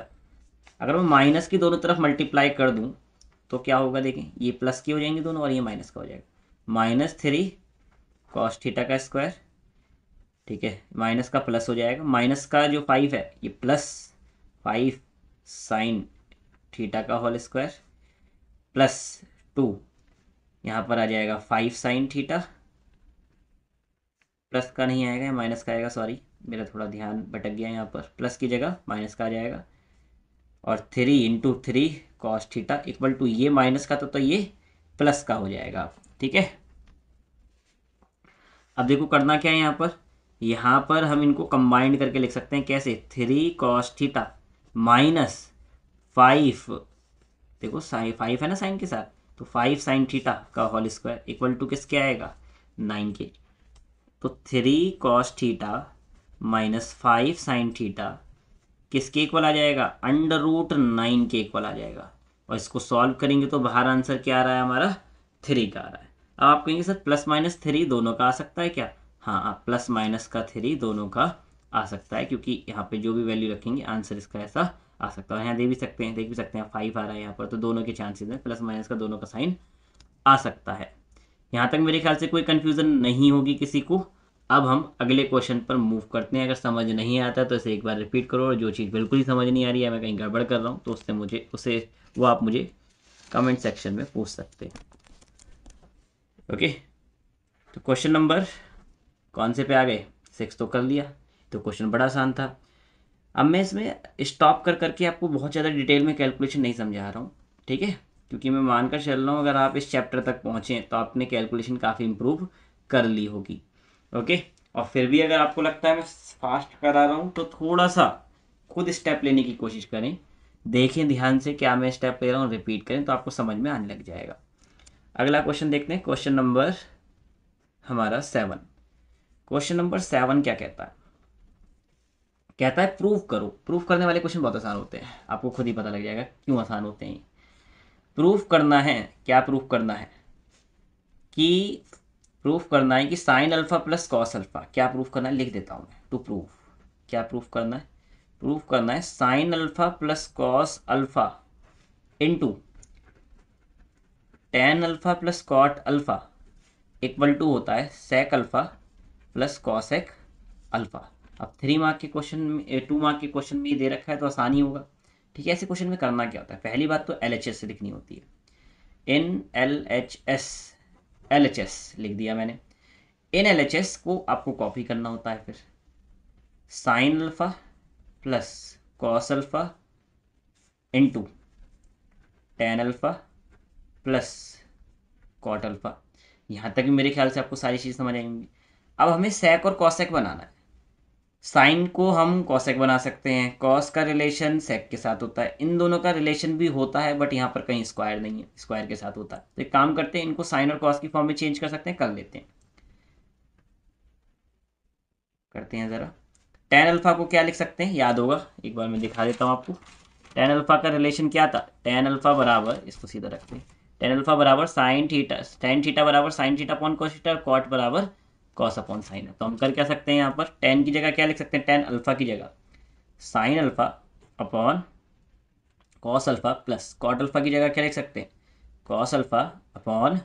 अगर मैं माइनस की दोनों तरफ मल्टीप्लाई कर दूँ तो क्या होगा, देखें ये प्लस की हो जाएंगी दोनों और ये माइनस का हो जाएगा। -3 कॉस थीटा का स्क्वायर, ठीक है, माइनस का प्लस हो जाएगा, माइनस का जो 5 है ये +5 साइन थीटा का होल स्क्वायर +2, यहाँ पर आ जाएगा 5 साइन थीटा, प्लस का नहीं आएगा, माइनस का आएगा, सॉरी मेरा थोड़ा ध्यान भटक गया, यहाँ पर प्लस की जगह माइनस का आ जाएगा, और 3 × 3 कॉस थीटा इक्वल टू, ये माइनस का तो ये प्लस का हो जाएगा, ठीक है। अब देखो करना क्या है यहाँ पर हम इनको कंबाइंड करके लिख सकते हैं, कैसे, 3 कॉस थीटा -5, देखो साइन 5 है ना साइन के साथ, तो 5 साइन थीटा का होल स्क्वायर इक्वल टू किसके आएगा, 9 के। तो 3 कॉस थीटा -5 साइन थीटा किसके इक्वल आ जाएगा, √9 के इक्वल आ जाएगा। और इसको सॉल्व करेंगे तो बाहर आंसर क्या आ रहा है हमारा, 3 का आ रहा है। अब आप कहेंगे सर +-3 दोनों का आ सकता है क्या, हाँ +-3 दोनों का आ सकता है, क्योंकि यहाँ पे जो भी वैल्यू रखेंगे आंसर इसका ऐसा आ सकता है। यहाँ दे भी सकते हैं, देख भी सकते हैं 5 आ रहा है यहाँ पर, तो दोनों के चांसेस हैं, +- का दोनों का साइन आ सकता है। यहाँ तक मेरे ख्याल से कोई कन्फ्यूज़न नहीं होगी किसी को। अब हम अगले क्वेश्चन पर मूव करते हैं। अगर समझ नहीं आता तो इसे एक बार रिपीट करो, और जो चीज़ बिल्कुल ही समझ नहीं आ रही है, मैं कहीं गड़बड़ कर रहा हूँ, तो वो आप मुझे कमेंट सेक्शन में पूछ सकते हैं। ओके, तो क्वेश्चन नंबर कौन से पे आ गए, 6 तो कर लिया, तो क्वेश्चन बड़ा आसान था। अब मैं इसमें स्टॉप कर करके आपको बहुत ज़्यादा डिटेल में कैलकुलेशन नहीं समझा रहा हूँ, ठीक है, क्योंकि मैं मानकर चल रहा हूँ अगर आप इस चैप्टर तक पहुँचें तो आपने कैलकुलेशन काफ़ी इम्प्रूव कर ली होगी। ओके, और फिर भी अगर आपको लगता है मैं फास्ट करा रहा हूँ तो थोड़ा सा खुद स्टेप लेने की कोशिश करें, देखें ध्यान से क्या मैं स्टेप ले रहा हूँ, रिपीट करें तो आपको समझ में आने लग जाएगा। अगला क्वेश्चन देखते हैं, क्वेश्चन नंबर हमारा 7। क्वेश्चन नंबर 7 क्या कहता है, कहता है प्रूव करो। प्रूफ करने वाले क्वेश्चन बहुत आसान होते हैं, आपको खुद ही पता लग जाएगा क्यों आसान होते हैं। प्रूफ करना है, क्या प्रूफ करना है कि प्रूफ करना है कि sign alpha plus cos alpha, क्या प्रूफ करना है, लिख देता हूँ मैं, टू प्रूफ, क्या प्रूफ करना है, प्रूफ करना है sine alpha plus cos alpha into tan alpha plus cot alpha equal to होता है sec alpha plus cosec alpha. अब 3 मार्क के क्वेश्चन में, 2 मार्क के क्वेश्चन में ये दे रखा है तो आसानी होगा, ठीक है। ऐसे क्वेश्चन में करना क्या होता है, पहली बात तो LHS से लिखनी होती है, इन LHS लिख दिया मैंने। इन LHS को आपको कॉपी करना होता है, फिर sine alpha plus cos alpha into tan alpha plus cot alpha. यहाँ तक भी मेरे ख्याल से आपको सारी चीज़ समझ आएंगी। अब हमें सेक और कॉसेक बनाना है। साइन को हम कॉसेक बना सकते हैं, कॉस का रिलेशन सेक के साथ होता है, इन दोनों का रिलेशन भी होता है, बट यहाँ पर कहीं स्क्वायर नहीं है, स्क्वायर के साथ होता है। तो एक काम करते हैं, इनको साइन और कॉस की फॉर्म में चेंज कर सकते हैं, कर लेते हैं, करते हैं ज़रा। टेन अल्फा को क्या लिख सकते हैं, याद होगा, एक बार मैं दिखा देता हूँ आपको। टेन अल्फा का रिलेशन क्या था, टेन अल्फा बराबर, इसको सीधा रखते हैं, टेन अल्फा बराबर साइन थीटा, टेन थीटा बराबर sine theta upon cos theta, cot बराबर कॉस अपॉन साइन है। तो हम कर क्या सकते हैं, यहाँ पर टेन की जगह क्या लिख सकते हैं, टेन अल्फा की जगह sine alpha upon cos alpha plus cot alpha की जगह क्या लिख सकते हैं, cos alpha upon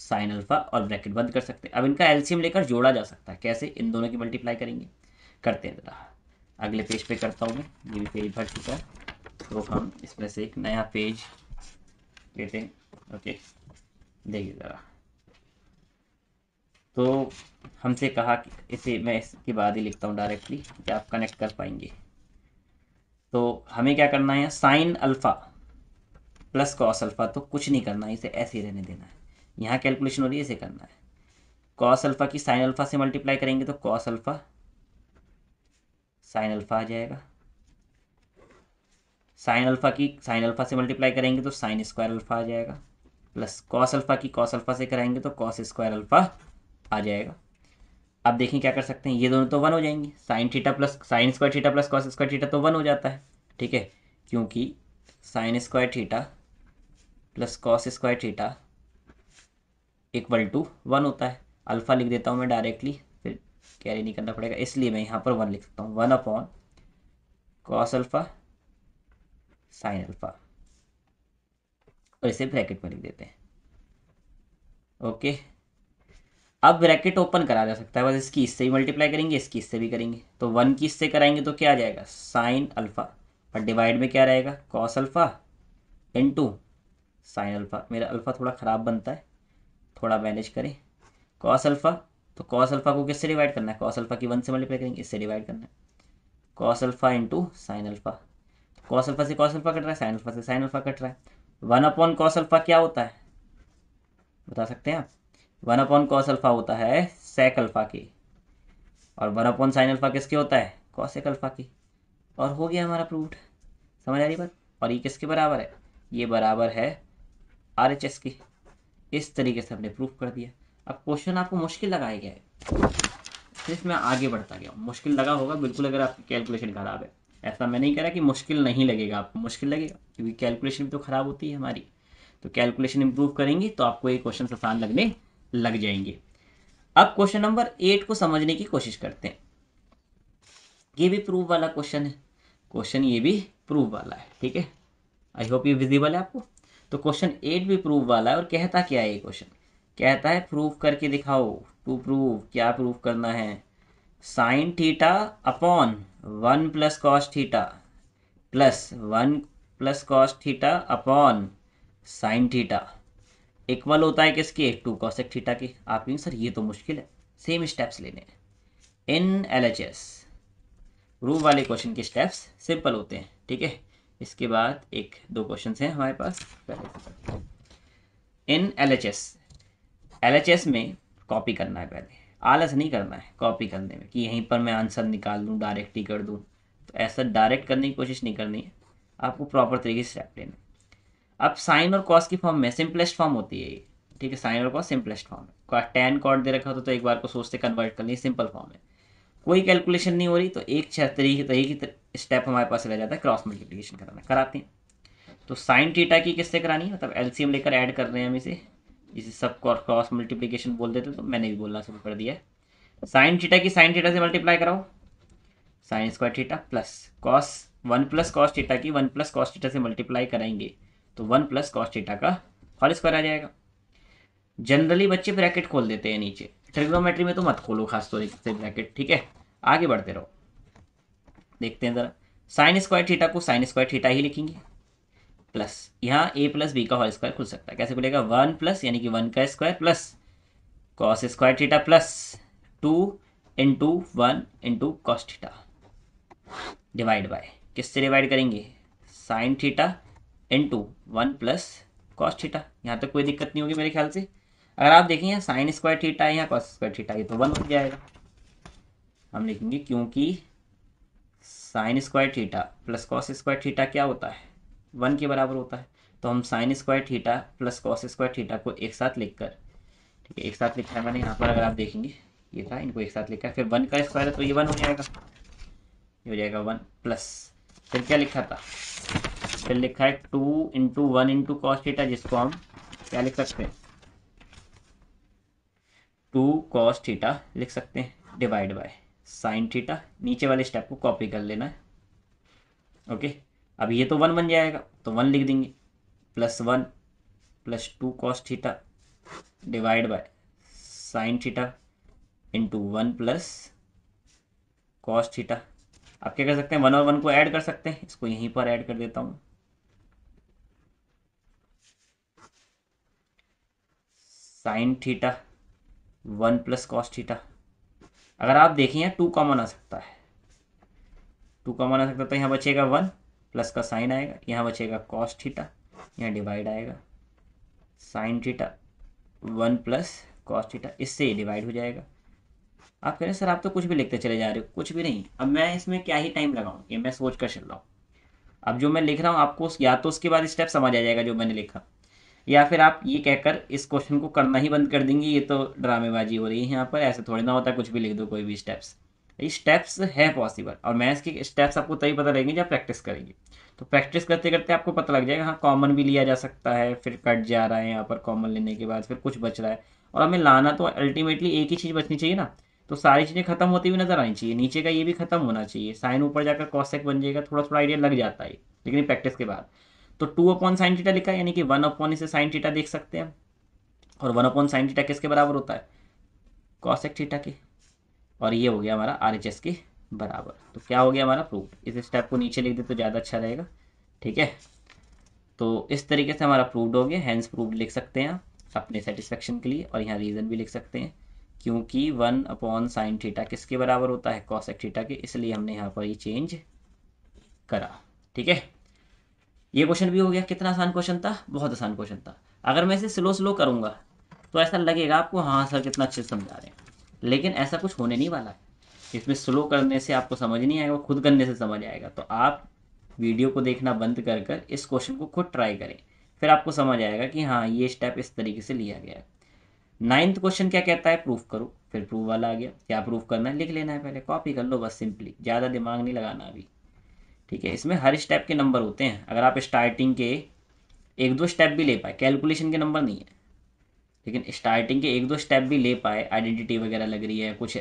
sine alpha, और ब्रैकेट बंद कर सकते हैं। अब इनका एलसीएम लेकर जोड़ा जा सकता है, कैसे, इन दोनों की मल्टीप्लाई करेंगे, करते हैं ज़रा। अगले पेज पे करता हूँ मैं, ये भी पेज भर चुका है, तो हम इसमें से एक नया पेज लेते हैं। ओके, देखिए ज़रा, तो हमसे कहा कि इसे मैं इसके बाद ही लिखता हूँ डायरेक्टली, कि आप कनेक्ट कर पाएंगे। तो हमें क्या करना है, sine alpha plus cos alpha, तो कुछ नहीं करना है, इसे ऐसे ही रहने देना है। यहाँ कैलकुलेशन हो रही है, इसे करना है। कॉस अल्फा की साइन अल्फा से मल्टीप्लाई करेंगे तो कॉस अल्फा साइन अल्फा आ जाएगा, साइन अल्फा की साइन अल्फा से मल्टीप्लाई करेंगे तो साइन स्क्वायर अल्फा आ जाएगा, प्लस कॉस अल्फा की कॉस अल्फा से कराएंगे तो कॉस स्क्वायर अल्फा आ जाएगा। अब देखें क्या कर सकते हैं, ये दोनों तो 1 हो जाएंगे, sine theta plus sine square theta plus cos square theta तो 1 हो जाता है, ठीक है, क्योंकि sine square theta plus cos square theta equal to 1 होता है। अल्फ़ा लिख देता हूँ मैं डायरेक्टली, फिर कैरी नहीं करना पड़ेगा, इसलिए मैं यहाँ पर 1 लिख सकता हूँ। 1 upon cos alpha sine alpha, और इसे ब्रैकेट में लिख देते हैं। ओके, अब ब्रैकेट ओपन करा जा सकता है, बस इसकी इससे भी मल्टीप्लाई करेंगे, इसकी इससे भी करेंगे। तो 1 की इससे कराएंगे तो क्या आ जाएगा, साइन अल्फ़ा, और डिवाइड में क्या रहेगा, cos alpha into sine alpha. मेरा अल्फ़ा थोड़ा ख़राब बनता है, थोड़ा मैनेज करें। कॉस अल्फ़ा, तो कॉस अल्फ़ा को किससे डिवाइड करना है, कॉस अल्फ़ा की 1 से मल्टीप्लाई करेंगे, इससे डिवाइड करना है। Cos alpha into sine alpha, cos alpha से कॉस अल्फ़ा कट रहा है, साइन अल्फ़ा से साइन अल्फ़ा कट रहा है। 1 अपॉन कॉस अल्फ़ा क्या होता है, बता सकते हैं आप। 1 अपॉन कॉस अल्फ़ा होता है सेक अल्फ़ा की, और 1 अपॉन साइन अल्फ़ा किसके होता है, कॉसेक अल्फ़ा की। और हो गया हमारा प्रूव्ड। समझ आ रही बात। और ये किसके बराबर है, ये बराबर है RHS की। इस तरीके से हमने प्रूफ कर दिया। अब क्वेश्चन आपको मुश्किल लगाया गया है, सिर्फ मैं आगे बढ़ता गया हूँ। मुश्किल लगा होगा बिल्कुल अगर आपकी कैलकुलेशन खराब है, ऐसा मैं नहीं कह रहा कि मुश्किल नहीं लगेगा, आपको मुश्किल लगेगा क्योंकि कैलकुलेशन भी तो खराब होती है हमारी। तो कैलकुलेशन इंप्रूव करेंगे तो आपको ये क्वेश्चन आसान लगने लग जाएंगे। अब क्वेश्चन नंबर 8 को समझने की कोशिश करते हैं। ये भी प्रूफ वाला क्वेश्चन है, क्वेश्चन ये भी प्रूफ वाला है, ठीक है। आई होप ये विजिबल है आपको। तो क्वेश्चन 8 भी प्रूफ वाला है, और कहता क्या है ये क्वेश्चन, कहता है प्रूफ करके दिखाओ। टू प्रूव, क्या प्रूफ करना है, sign theta upon 1 plus cos theta plus 1 plus cos theta upon sine theta equal होता है किसके, 2 कॉसेक थीटा के। आप कहेंगे सर ये तो मुश्किल है, सेम स्टेप्स लेने हैं। इन LHS प्रूफ वाले क्वेश्चन के स्टेप्स सिंपल होते हैं, ठीक है। इसके बाद एक दो क्वेश्चन हैं हमारे पास। इन LHS में कॉपी करना है, पहले आलस नहीं करना है कॉपी करने में कि यहीं पर मैं आंसर निकाल दूँ डायरेक्ट ही कर दूँ। तो ऐसा डायरेक्ट करने की कोशिश नहीं करनी है, आपको प्रॉपर तरीके से स्टेप लेना है। अब साइन और कॉस की फॉर्म में सिंपलेस्ट फॉर्म होती है ये, ठीक है। साइन और कॉस सिंपलेस्ट फॉर्म है। टेन कॉट दे रखा हो तो एक बार को सोचते कन्वर्ट कर लिए, सिंपल फॉर्म है। कोई कैलकुलेशन नहीं हो रही तो एक तरीके की स्टेप हमारे पास रह जाता है, क्रॉस मल्टीप्लिकेशन कराना, कराते हैं। तो साइन थीटा की किससे करानी है, मतलब LCM लेकर ऐड कर रहे हैं हम इसे, जिसे सब क्रॉस मल्टीप्लिकेशन बोल देते, तो मैंने भी बोलना शुरू कर दिया है। साइन थीटा की साइन थीटा से मल्टीप्लाई कराओ, sign square theta plus cos 1 plus cos theta की 1 प्लस कॉस थीटा से मल्टीप्लाई कराएंगे तो 1 प्लस कॉस थीटा का होल स्क्वायर आ जाएगा। जनरली बच्चे ब्रैकेट खोल देते हैं नीचे, ट्रिग्नोमेट्री में तो मत खोलो खास तौर से ब्रैकेट, ठीक है। आगे बढ़ते रहो, देखते हैं ज़रा। साइन स्क्वायर थीटा को साइन स्क्वायर थीटा ही लिखेंगे, प्लस यहाँ ए प्लस बी का होल स्क्वायर खुल सकता है, कैसे खुलेगा, 1 प्लस यानी कि 1 का square plus cos square theta plus 2 into 1 into cos theta divide bye, किससे डिवाइड करेंगे, sine theta into 1 plus cos theta. यहाँ तक कोई दिक्कत नहीं होगी मेरे ख्याल से। अगर आप देखें यहाँ साइन स्क्वायर थीटा है, यहाँ कॉस स्क्वायर थीटा है, तो 1 बन जाएगा। हम लिखेंगे क्योंकि sine square theta plus cos square theta क्या होता है, 1 के बराबर होता है। तो हम sign square theta plus cos square theta को एक साथ लिखकर, ठीक है, एक साथ लिखा है मैंने यहाँ पर, अगर आप देखेंगे ये था, इनको एक साथ लिखा है, फिर 1 का स्क्वायर है तो ये 1 हो जाएगा, ये हो जाएगा 1 प्लस, फिर क्या लिखा था, फिर लिखा है 2 इंटू 1 इंटू कॉस थीटा, जिसको हम क्या लिख सकते हैं, 2 कॉस थीटा लिख सकते हैं, डिवाइड बाय साइन थीटा। नीचे वाले स्टेप को कॉपी कर लेना है, ओके। अब ये तो 1 बन जाएगा तो 1 लिख देंगे, plus 1 plus 2 cos theta divide by sine theta into 1 plus cos theta. आप क्या कर सकते हैं, 1 और 1 को ऐड कर सकते हैं, इसको यहीं पर ऐड कर देता हूँ। Sine theta 1 plus cos theta, अगर आप देखें यहाँ 2 कॉमन आ सकता है, 2 कॉमन आ सकता है, तो यहाँ बचेगा 1 प्लस का साइन आएगा, यहाँ बचेगा कॉस थीटा, यहाँ डिवाइड आएगा sine theta 1 plus cos theta, इससे ये डिवाइड हो जाएगा। आप कह रहे हैं सर आप तो कुछ भी लिखते चले जा रहे हो, कुछ भी नहीं। अब मैं इसमें क्या ही टाइम लगाऊं, ये मैं सोच कर चल रहा हूँ। अब जो मैं लिख रहा हूँ आपको या तो उसके बाद स्टेप समझ आ जाएगा जो मैंने लिखा, या फिर आप ये कहकर इस क्वेश्चन को करना ही बंद कर देंगे, ये तो ड्रामेबाजी हो रही है यहाँ पर, ऐसे थोड़ी ना होता है कुछ भी लिख दो कोई भी स्टेप्स। ये स्टेप्स है पॉसिबल, और मैथ्स के स्टेप्स आपको तभी पता लगेंगे जब प्रैक्टिस करेंगे। तो प्रैक्टिस करते करते आपको पता लग जाएगा, हाँ कॉमन भी लिया जा सकता है, फिर कट जा रहा है यहाँ पर कॉमन लेने के बाद, फिर कुछ बच रहा है, और हमें लाना तो अल्टीमेटली एक ही चीज़ बचनी चाहिए ना, तो सारी चीज़ें खत्म होती हुई नजर आनी चाहिए, नीचे का ये भी खत्म होना चाहिए, साइन ऊपर जाकर कॉसेक बन जाएगा, थोड़ा थोड़ा आइडिया लग जाता है लेकिन प्रैक्टिस के बाद। तो 2/sin थीटा लिखा है, यानी कि 1/, इसे साइन थीटा देख सकते हैं, और 1/sin थीटा किसके बराबर होता है, कॉसेक थीटा के, और ये हो गया हमारा RHS के बराबर। तो क्या हो गया हमारा प्रूफ, इस स्टेप को नीचे लिख दे तो ज़्यादा अच्छा रहेगा, ठीक है। तो इस तरीके से हमारा प्रूव्ड हो गया, हैंस प्रूव्ड लिख सकते हैं आप अपने सेटिस्फेक्शन के लिए, और यहाँ रीज़न भी लिख सकते हैं, क्योंकि 1/sin थीटा किसके बराबर होता है, कॉसेक थीटा के, इसलिए हमने यहाँ पर ये चेंज करा, ठीक है। ये क्वेश्चन भी हो गया। कितना आसान क्वेश्चन था, बहुत आसान क्वेश्चन था। अगर मैं इसे स्लो स्लो करूँगा तो ऐसा लगेगा आपको हाँ सर कितना अच्छे से समझा रहे हैं, लेकिन ऐसा कुछ होने नहीं वाला है। इसमें स्लो करने से आपको समझ नहीं आएगा, खुद करने से समझ आएगा। तो आप वीडियो को देखना बंद कर कर इस क्वेश्चन को खुद ट्राई करें, फिर आपको समझ आएगा कि हाँ ये स्टेप इस तरीके से लिया गया है। 9th क्वेश्चन क्या कहता है, प्रूफ करो, फिर प्रूफ वाला आ गया। क्या प्रूफ करना है, लिख लेना है, पहले कॉपी कर लो बस, सिंपली, ज़्यादा दिमाग नहीं लगाना अभी, ठीक है। इसमें हर स्टेप के नंबर होते हैं, अगर आप स्टार्टिंग के एक दो स्टेप भी ले पाए, कैलकुलेशन के नंबर नहीं है, लेकिन स्टार्टिंग के एक दो स्टेप भी ले पाए, आइडेंटिटी वगैरह लग रही है, कुछ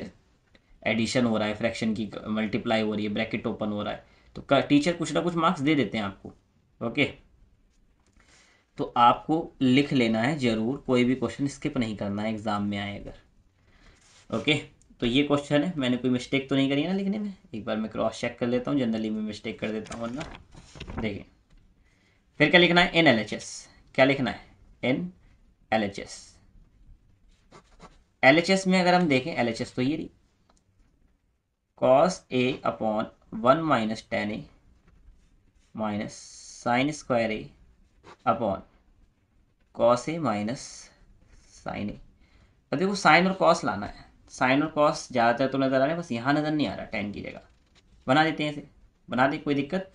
एडिशन हो रहा है, फ्रैक्शन की मल्टीप्लाई हो रही है, ब्रैकेट ओपन हो रहा है, तो टीचर कुछ ना कुछ मार्क्स दे देते हैं आपको, ओके। तो आपको लिख लेना है जरूर, कोई भी क्वेश्चन स्किप नहीं करना है एग्जाम में आए अगर, ओके। तो ये क्वेश्चन है, मैंने कोई मिस्टेक तो नहीं करी है ना लिखने में, एक बार मैं क्रॉस चेक कर लेता हूँ, जनरली मैं मिस्टेक कर देता हूँ वरना, देखिए। फिर क्या लिखना है, NLHS, क्या लिखना है, NLHS। LHS में अगर हम देखें, LHS तो ये रही, cos A upon 1 - tan A minus sine square A upon cos A minus sine A। अब देखो साइन और कॉस लाना है, साइन और कॉस ज़्यादातर तो नज़र आ रहा है, बस यहाँ नज़र नहीं आ रहा, टेन की जगह बना देते हैं इसे, बना दे, कोई दिक्कत,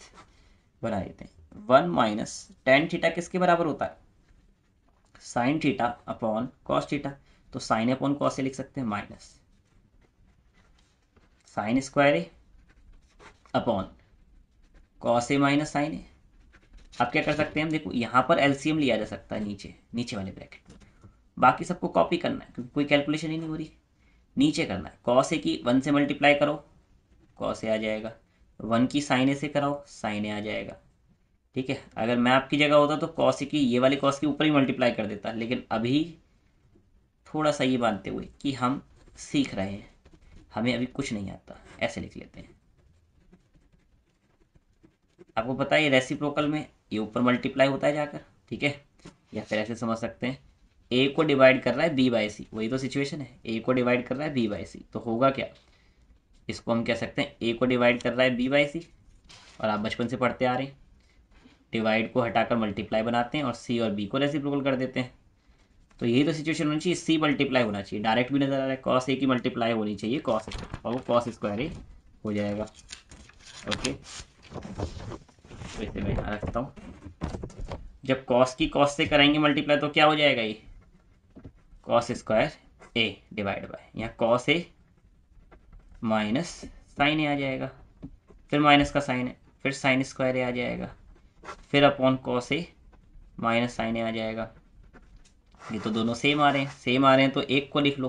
बना देते हैं। 1 - tan थीटा किसके बराबर होता है, sign theta upon cos theta, तो साइन अपॉन कॉस से लिख सकते हैं, minus sine square A upon cos A minus sign ए। अब क्या कर सकते हैं हम, देखो यहाँ पर एलसीएम लिया जा सकता है, नीचे नीचे वाले ब्रैकेट, बाकी सबको कॉपी करना है क्योंकि कोई कैलकुलेशन ही नहीं हो रही, नीचे करना है। कॉस ए की 1 से मल्टीप्लाई करो, कॉस ए आ जाएगा, 1 की साइन ए से कराओ, साइन ए आ जाएगा, ठीक है। अगर मैं आपकी जगह होता तो कॉस ए की ये वाली कॉस के ऊपर ही मल्टीप्लाई कर देता, लेकिन अभी थोड़ा सा ये मानते हुए कि हम सीख रहे हैं, हमें अभी कुछ नहीं आता, ऐसे लिख लेते हैं। आपको पता है ये रेसिप्रोकल में ये ऊपर मल्टीप्लाई होता है जाकर, ठीक है। या फिर ऐसे समझ सकते हैं, ए को डिवाइड कर रहा है B/C, वही तो सिचुएशन है, ए को डिवाइड कर रहा है B/C, तो होगा क्या, इसको हम कह सकते हैं ए को डिवाइड कर रहा है B/C, और आप बचपन से पढ़ते आ रहे हैं, डिवाइड को हटाकर मल्टीप्लाई बनाते हैं और सी और बी को रेसिप्रोकल कर देते हैं। तो यही तो सिचुएशन होनी चाहिए, सी मल्टीप्लाई होना चाहिए, डायरेक्ट भी नजर आ रहा है, कॉस ए की मल्टीप्लाई होनी चाहिए कॉस ए, और वो कॉस स्क्वायर ए हो जाएगा, ओके। तो इसे मैं यहाँ रखता हूँ, जब कॉस की कॉस से कराएंगे मल्टीप्लाई तो क्या हो जाएगा, ये cos square A divide by, यहाँ कॉस ए माइनस साइन ए आ जाएगा, फिर माइनस का साइन है, फिर साइन स्क्वायर ए आ जाएगा, फिर upon cos A minus sign ए आ जाएगा। ये तो दोनों सेम आ रहे हैं, सेम आ रहे हैं, तो एक को लिख लो,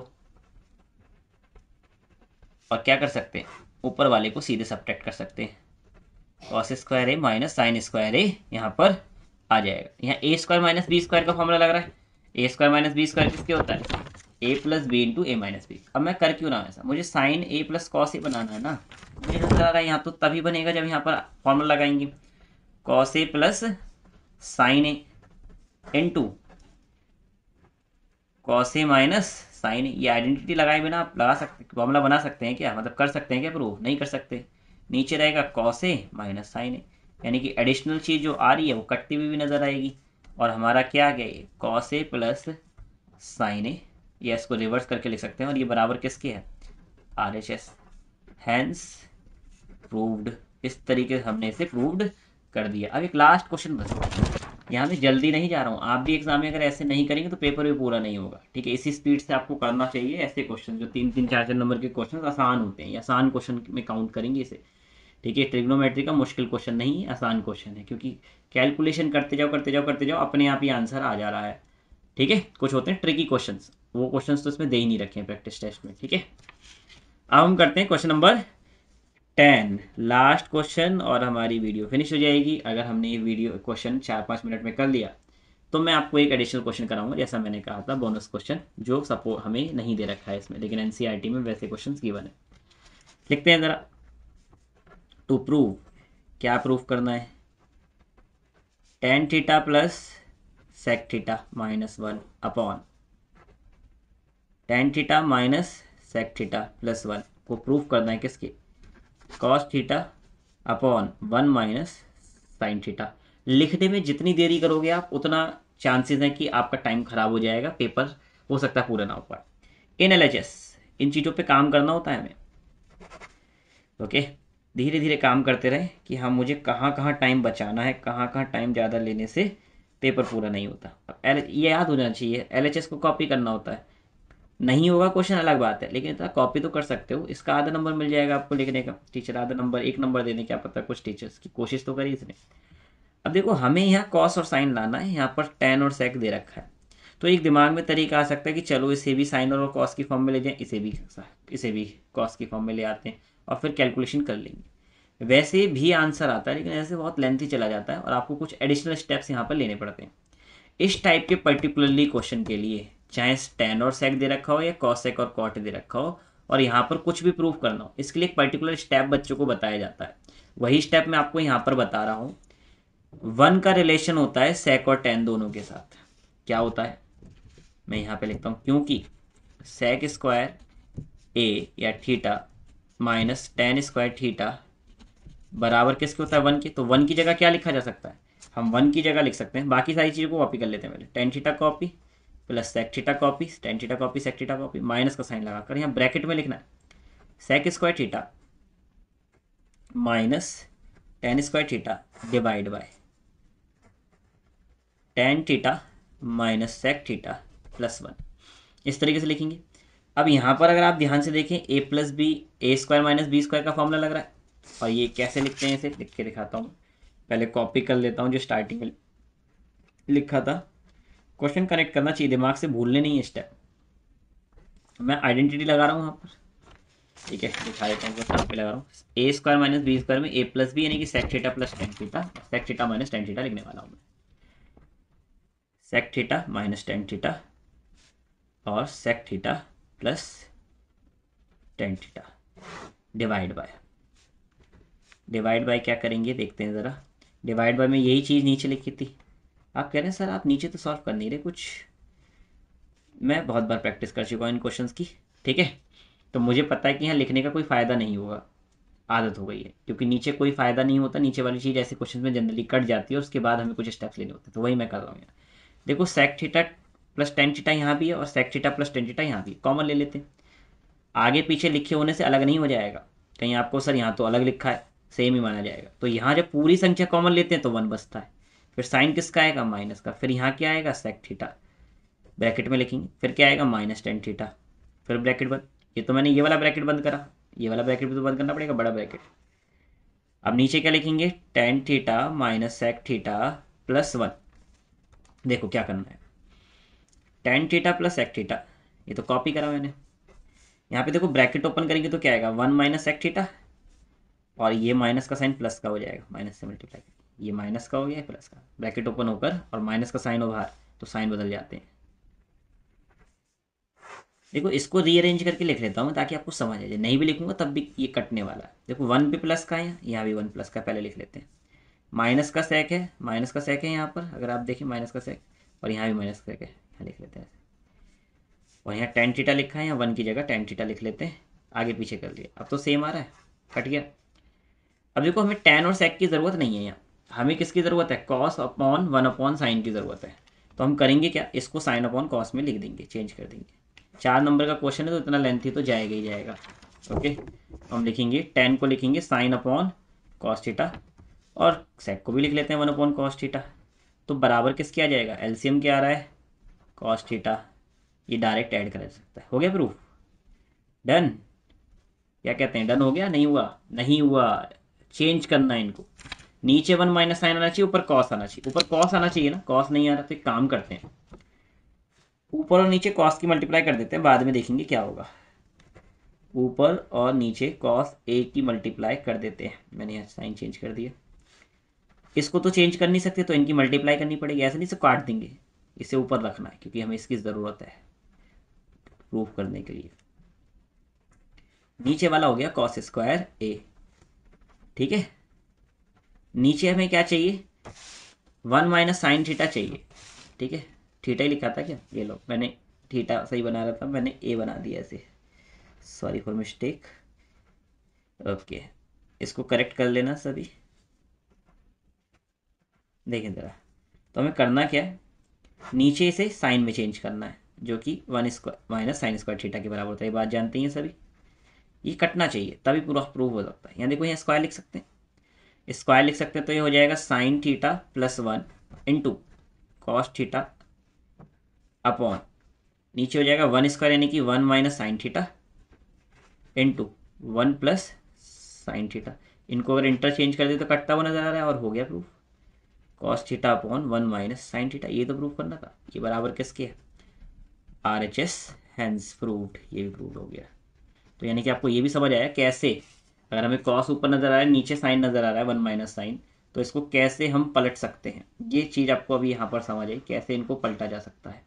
और क्या कर सकते हैं, ऊपर वाले को सीधे सब्ट्रैक्ट कर सकते हैं, कॉस स्क्वायर ए माइनस साइन स्क्वायर ए यहाँ पर आ जाएगा। यहाँ ए स्क्वायर माइनस बी स्क्वायर का फॉर्मूला लग रहा है, ए स्क्वायर माइनस बी स्क्वायर किसके होता है, ए प्लस बी इंटू ए माइनस बी। अब मैं कर क्यों रहा हूँ ऐसा, मुझे sign A plus cos A बनाना है ना, मुझे नजर आ रहा है यहाँ तो तभी बनेगा जब यहाँ पर फॉर्मूला लगाएंगे, cos A plus sign A into cos A minus sign ए। ये आइडेंटिटी लगाए बिना आप लगा सकते, फॉर्मूला बना सकते हैं क्या, मतलब कर सकते हैं क्या प्रूफ, नहीं कर सकते। नीचे रहेगा कॉस ए माइनस साइन ए, यानी कि एडिशनल चीज़ जो आ रही है वो कटती हुई भी नजर आएगी, और हमारा क्या आ गया, ये कॉस ए प्लस साइन ए, या इसको रिवर्स करके लिख सकते हैं, और ये बराबर किसके है, RHS, हैंस प्रूव्ड। इस तरीके से हमने इसे प्रूव्ड कर दिया। अब एक लास्ट क्वेश्चन बचा, यहाँ मैं जल्दी नहीं जा रहा हूँ, आप भी एग्जाम में अगर ऐसे नहीं करेंगे तो पेपर भी पूरा नहीं होगा, ठीक है। इसी स्पीड से आपको करना चाहिए ऐसे क्वेश्चन, जो 3-3, 4-4 नंबर के क्वेश्चन आसान होते हैं, ये आसान क्वेश्चन में काउंट करेंगे इसे, ठीक है। ट्रिग्नोमेट्री का मुश्किल क्वेश्चन नहीं है, आसान क्वेश्चन है, क्योंकि कैलकुलेशन करते जाओ करते जाओ करते जाओ, अपने आप ही आंसर आ जा रहा है, ठीक है। कुछ होते हैं ट्रिकी क्वेश्चन, वो क्वेश्चन तो इसमें दे ही नहीं रखे हैं प्रैक्टिस टेस्ट में, ठीक है। अब हम करते हैं क्वेश्चन नंबर 10, लास्ट क्वेश्चन, और हमारी वीडियो फिनिश हो जाएगी। अगर हमने ये वीडियो क्वेश्चन 4-5 मिनट में कर लिया तो मैं आपको एक एडिशनल क्वेश्चन कराऊंगा, जैसा मैंने कहा था बोनस क्वेश्चन, जो सपोर्ट हमें नहीं दे रखा है इसमें, लेकिन एनसीईआरटी में वैसे क्वेश्चन गिवन है। लिखते हैं ज़रा, टू प्रूव, क्या प्रूव करना है, tan theta plus sec theta minus 1 upon tan theta minus sec theta plus 1 को प्रूव करना है किसके, cos theta upon 1 minus sine theta. लिखने में जितनी देरी करोगे आप उतना चांसेस है कि आपका टाइम खराब हो जाएगा, पेपर हो सकता है पूरा ना हो पाए। इन एलएचएस इन चीज़ों पे काम करना होता है हमें, ओके। धीरे धीरे काम करते रहे कि हम मुझे कहाँ कहाँ टाइम बचाना है, कहाँ कहाँ टाइम ज़्यादा लेने से पेपर पूरा नहीं होता। अब ये याद हो जाना चाहिए, एलएचएस को कॉपी करना होता है। नहीं होगा क्वेश्चन अलग बात है, लेकिन इतना कॉपी तो कर सकते हो। इसका आधा नंबर मिल जाएगा आपको लिखने का, टीचर आधा नंबर 1 नंबर देने, क्या पता, कुछ टीचर्स की कोशिश तो करी इसने। अब देखो हमें यहाँ कॉस और साइन लाना है, यहाँ पर टेन और सेक दे रखा है, तो एक दिमाग में तरीका आ सकता है कि चलो इसे भी साइन और कॉस की फॉर्म में ले जाएं, इसे भी कॉस की फॉर्म में ले आते हैं और फिर कैलकुलेशन कर लेंगे। वैसे भी आंसर आता है, लेकिन ऐसे बहुत लेंथी चला जाता है और आपको कुछ एडिशनल स्टेप्स यहाँ पर लेने पड़ते हैं। इस टाइप के पर्टिकुलरली क्वेश्चन के लिए, चाहे टेन और सेक दे रखा हो या कॉस सेक और कॉट दे रखा हो, और यहाँ पर कुछ भी प्रूफ करना हो, इसके लिए एक पर्टिकुलर स्टेप बच्चों को बताया जाता है। वही स्टेप मैं आपको यहाँ पर बता रहा हूँ। 1 का रिलेशन होता है सेक और टेन दोनों के साथ। क्या होता है, मैं यहाँ पे लिखता हूँ, क्योंकि सेक स्क्वायर ए या theta minus tan square theta बराबर किसके होता है, 1 के। तो 1 की जगह क्या लिखा जा सकता है, हम 1 की जगह लिख सकते हैं, बाकी सारी चीज़ों को कॉपी कर लेते हैं पहले। Tan theta copy plus sec theta copy, tan theta copy sec theta copy, minus का साइन लगाकर यहाँ ब्रैकेट में लिखना है sec square theta minus tan square theta divide by tan theta minus sec theta plus 1, इस तरीके से लिखेंगे। अब यहाँ पर अगर आप ध्यान से देखें, ए प्लस बी, ए स्क्वायर माइनस बी स्क्वायर का फॉर्मूला लग रहा है। और ये कैसे लिखते हैं, इसे लिख के दिखाता हूँ। पहले कॉपी कर लेता हूँ जो स्टार्टिंग में लिखा था। क्वेश्चन कनेक्ट करना चाहिए, दिमाग से भूलने नहीं है स्टेप। मैं आइडेंटिटी लगा रहा हूँ यहाँ पर, ठीक है, दिखा देता हूँ यहाँ पे लगा रहा हूँ। A square minus B square में ए प्लस बी यानी कि sec theta plus tan theta, sec theta minus tan theta लिखने वाला हूँ मैं। Sec theta minus tan theta और sec theta plus tan theta divide by क्या करेंगे देखते हैं ज़रा। डिवाइड बाय में यही चीज़ नीचे लिखी थी। आप कह रहे हैं सर आप नीचे तो सॉल्व कर नहीं रहे कुछ, मैं बहुत बार प्रैक्टिस कर चुका हूँ इन क्वेश्चंस की, ठीक है। तो मुझे पता है कि यहाँ लिखने का कोई फ़ायदा नहीं होगा, आदत हो गई है, क्योंकि नीचे कोई फ़ायदा नहीं होता। नीचे वाली चीज़ ऐसे क्वेश्चन में जनरली कट जाती है, उसके बाद हमें कुछ स्टेप्स लेने होते हैं, तो वही मैं कर रहा हूँ यहाँ। देखो sec theta plus tan theta यहाँ भी है और sec theta plus tan theta यहाँ भी, कॉमन ले लेते हैं। आगे पीछे लिखे होने से अलग नहीं हो जाएगा, कहीं आपको सर यहाँ तो अलग लिखा है, सेम ही माना जाएगा। तो यहाँ जब पूरी संख्या कॉमन लेते हैं तो 1 बचता है, फिर साइन किसका आएगा, माइनस का, फिर यहाँ क्या आएगा, सेक थीटा ब्रैकेट में लिखेंगे, फिर क्या आएगा, माइनस टेन थीटा, फिर ब्रैकेट बंद। ये तो मैंने ये वाला ब्रैकेट बंद करा, ये वाला ब्रैकेट भी तो बंद करना पड़ेगा, बड़ा ब्रैकेट। अब नीचे क्या लिखेंगे, tan theta minus sec theta plus 1। देखो क्या करना है, tan theta plus sec theta, ये तो कॉपी करा मैंने। यहाँ पे देखो ब्रैकेट ओपन करेंगे तो क्या आएगा, 1 माइनस सेक थीटा, और ये माइनस का साइन प्लस का हो जाएगा, माइनस से मल्टीप्लाई, ये माइनस का हो गया प्लस का, ब्रैकेट ओपन होकर और माइनस का साइन हो बाहर, तो साइन बदल जाते हैं। देखो इसको रीअरेंज करके लिख लेता हूँ ताकि आपको समझ आ जाए, नहीं भी लिखूंगा तब भी ये कटने वाला है। देखो 1 पे प्लस का है, यहाँ भी 1 प्लस का, पहले लिख लेते हैं। माइनस का सेक है, माइनस का सेक है यहाँ पर, अगर आप देखें माइनस का सेक, और यहाँ भी माइनस का सेक है, यहाँ लिख लेते हैं। और यहाँ टेन थीटा लिखा है, यहाँ 1 की जगह टेन थीटा लिख लेते हैं, आगे पीछे कर लिया, अब तो सेम आ रहा है, कट गया। अब देखो हमें टेन और सेक की ज़रूरत नहीं है यहाँ, हमें किसकी ज़रूरत है, कॉस अपॉन 1 अपॉन साइन की ज़रूरत है। तो हम करेंगे क्या, इसको साइन अपॉन कॉस में लिख देंगे, चेंज कर देंगे। 4 नंबर का क्वेश्चन है तो इतना लेंथी तो जाएगा ही जाएगा, ओके। हम लिखेंगे टेन को लिखेंगे साइन अपॉन कॉस थीटा, और सेक को भी लिख लेते हैं 1 अपॉन कॉस थीटा। तो बराबर किसके आ जाएगा, एलसीएम क्या आ रहा है, कॉस थीटा। ये डायरेक्ट ऐड करा जा सकता है, हो गया प्रूफ, डन। क्या कहते हैं, डन हो गया, नहीं हुआ, नहीं हुआ, चेंज करना है इनको। नीचे 1 माइनस साइन आना चाहिए, ऊपर कॉस आना चाहिए, ऊपर कॉस आना चाहिए ना, कॉस नहीं आ रहा तो एक काम करते हैं, ऊपर और नीचे कॉस की मल्टीप्लाई कर देते हैं, बाद में देखेंगे क्या होगा। ऊपर और नीचे कॉस ए की मल्टीप्लाई कर देते हैं। मैंने यहाँ साइन चेंज कर दिया। इसको तो चेंज कर नहीं सकते, तो इनकी मल्टीप्लाई करनी पड़ेगी। ऐसे नहीं, इसे काट देंगे, इसे ऊपर रखना है क्योंकि हमें इसकी ज़रूरत है प्रूफ करने के लिए। नीचे वाला हो गया कॉस स्क्वायर ए। ठीक है, नीचे हमें क्या चाहिए, 1 माइनस साइन थीटा चाहिए। ठीक है, थीटा ही लिखा था क्या, ये लो मैंने थीटा सही बना रहा था, मैंने ए बना दिया ऐसे, सॉरी फॉर मिस्टेक। ओके, इसको करेक्ट कर लेना सभी। देखें ज़रा, तो हमें करना क्या है, नीचे से साइन में चेंज करना है, जो कि 1 square minus sine square theta के बराबर होता है। ये बात जानते हैं सभी, ये कटना चाहिए तभी पूरा प्रूव हो सकता है। यहाँ देखो, यहाँ स्क्वायर लिख सकते हैं, स्क्वायर लिख सकते हैं, तो ये हो जाएगा sign theta plus 1 into cos theta upon, नीचे हो जाएगा 1 स्क्वायर यानी कि 1 minus sine theta into 1 plus sine theta. इनको अगर इंटरचेंज कर दे तो कटता हुआ नजर आ रहा है, और हो गया proof. Cos theta upon 1 minus sine theta, ये तो प्रूफ करना था। ये बराबर किसके है, RHS, हैंस प्रूव्ड। ये भी प्रूव हो गया। तो यानी कि आपको ये भी समझ आया कैसे, अगर हमें कॉस ऊपर नजर आ रहा है, नीचे साइन नजर आ रहा है 1 माइनस साइन, तो इसको कैसे हम पलट सकते हैं। ये चीज़ आपको अभी यहाँ पर समझ आई, कैसे इनको पलटा जा सकता है।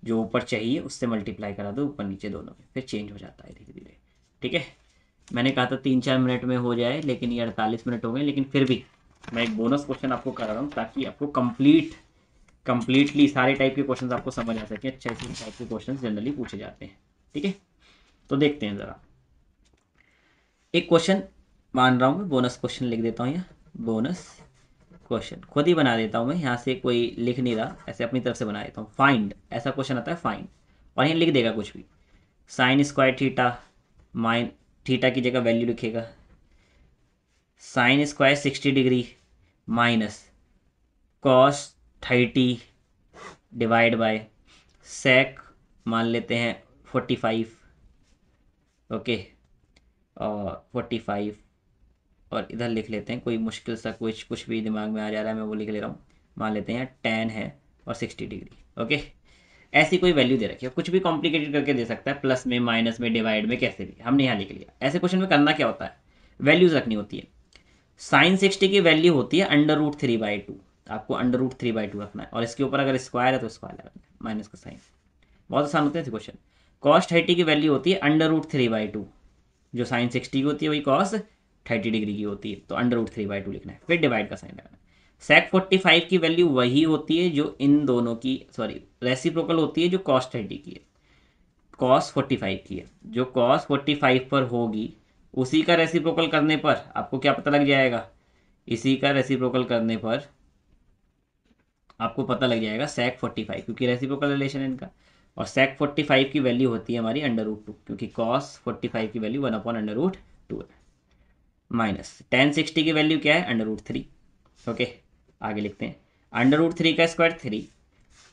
जो ऊपर चाहिए उससे मल्टीप्लाई करा दो, ऊपर नीचे दोनों में, फिर चेंज हो जाता है धीरे धीरे। ठीक है, मैंने कहा था 3-4 मिनट में हो जाए, लेकिन ये 48 मिनट हो गए। लेकिन फिर भी मैं एक बोनस क्वेश्चन आपको करा रहा हूँ, ताकि आपको कंप्लीटली सारे टाइप के क्वेश्चंस आपको समझ आ सके। अच्छा, इसी टाइप के क्वेश्चंस जनरली पूछे जाते हैं। ठीक है, तो देखते हैं ज़रा। एक क्वेश्चन मान रहा हूँ मैं, बोनस क्वेश्चन लिख देता हूँ यहाँ, बोनस क्वेश्चन खुद ही बना देता हूँ मैं, यहाँ से कोई लिख नहीं रहा, ऐसे अपनी तरफ से बना देता हूँ। फाइंड, ऐसा क्वेश्चन आता है फाइंड, और यहाँ लिख देगा कुछ भी, साइन स्क्वायर थीटा, माइन थीटा की जगह वैल्यू लिखेगा, sine square 60 degree minus cos 30 divide by sec मान लेते हैं 45। ओके, और 45, और इधर लिख लेते हैं कोई मुश्किल सा, कुछ भी दिमाग में आ जा रहा है मैं वो लिख ले रहा हूँ। मान लेते हैं 10 है और 60 डिग्री। ओके, ऐसी कोई वैल्यू दे रखी है, कुछ भी कॉम्प्लिकेटेड करके दे सकता है, प्लस में माइनस में डिवाइड में कैसे भी, हमने यहाँ लिख लिया। ऐसे क्वेश्चन में करना क्या होता है, वैल्यूज रखनी होती है। साइन 60 की वैल्यू होती है √3/2, आपको √3/2 रखना है, और इसके ऊपर अगर स्क्वायर है तो स्क्वायर लगाना है, माइनस का साइन। बहुत आसान होते हैं क्वेश्चन। कॉस 30 की वैल्यू होती है √3/2, जो साइन 60 की होती है वही कॉस 30 डिग्री की होती है, तो √3/2 लिखना है, फिर डिवाइड का साइन लगाना है। सेक 45 की वैल्यू वही होती है जो इन दोनों की, सॉरी रेसिप्रोकल होती है जो कॉस 30 की है, कॉस 45 की है। जो कॉस 45 पर होगी उसी का रेसिप्रोकल करने पर आपको क्या पता लग जाएगा, इसी का रेसिप्रोकल करने पर आपको पता लग जाएगा सेक 45, क्योंकि रेसिप्रोकल रिलेशन है इनका। और सेक 45 की वैल्यू होती है हमारी √2, क्योंकि कॉस 45 की वैल्यू 1/√2 है। माइनस टेन 60 की वैल्यू क्या है, √3। ओके, आगे लिखते हैं, √3 का स्क्वायर 3,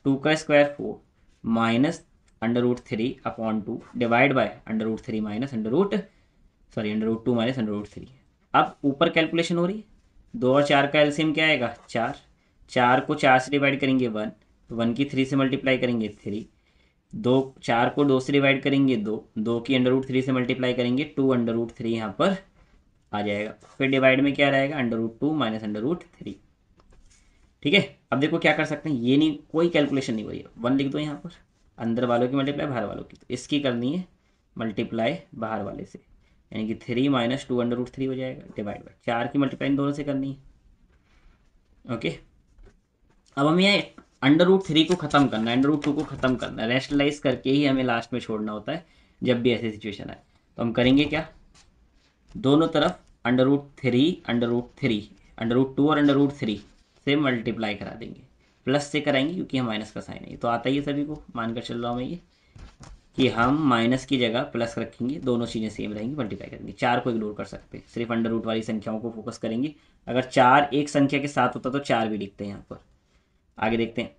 2 का square 4, minus √3/2 divide by √3 minus √2 minus √3। अब ऊपर कैलकुलेशन हो रही है, 2 और 4 का एलसीएम क्या आएगा, 4। 4 को 4 से डिवाइड करेंगे 1, 1 की 3 से मल्टीप्लाई करेंगे 3, 4 को 2 से डिवाइड करेंगे 2, 2 की √3 से मल्टीप्लाई करेंगे 2/3 यहाँ पर आ जाएगा। फिर डिवाइड में क्या रहेगा, √2 माइनस √3। ठीक है, अब देखो क्या कर सकते हैं, ये नहीं, कोई कैलकुलेशन नहीं हो रही है, 1 लिख दो यहाँ पर, अंदर वालों की मल्टीप्लाई बाहर वालों की, तो इसकी करनी है मल्टीप्लाई बाहर वाले से, यानी कि 3 माइनस 2/3 हो जाएगा, डिवाइड बाय 4 की मल्टीप्लाई इन दोनों से करनी है। ओके, अब हमें यहाँ √3 को खत्म करना है, √2 को खत्म करना है, रेशनलाइज करके ही हमें लास्ट में छोड़ना होता है जब भी ऐसी सिचुएशन आए। तो हम करेंगे क्या, दोनों तरफ √3 √2 और √3 से मल्टीप्लाई करा देंगे, प्लस से कराएंगे क्योंकि हम माइनस का साइन है, तो आता ही है सभी को, मानकर चल रहा हूँ मैं ये कि हम माइनस की जगह प्लस रखेंगे, दोनों चीज़ें सेम रहेंगी, मल्टीप्लाई करेंगे। 4 को इग्नोर कर सकते हैं, सिर्फ √ वाली संख्याओं को फोकस करेंगे। अगर 4 एक संख्या के साथ होता तो 4 भी लिखते हैं यहाँ पर। आगे देखते हैं,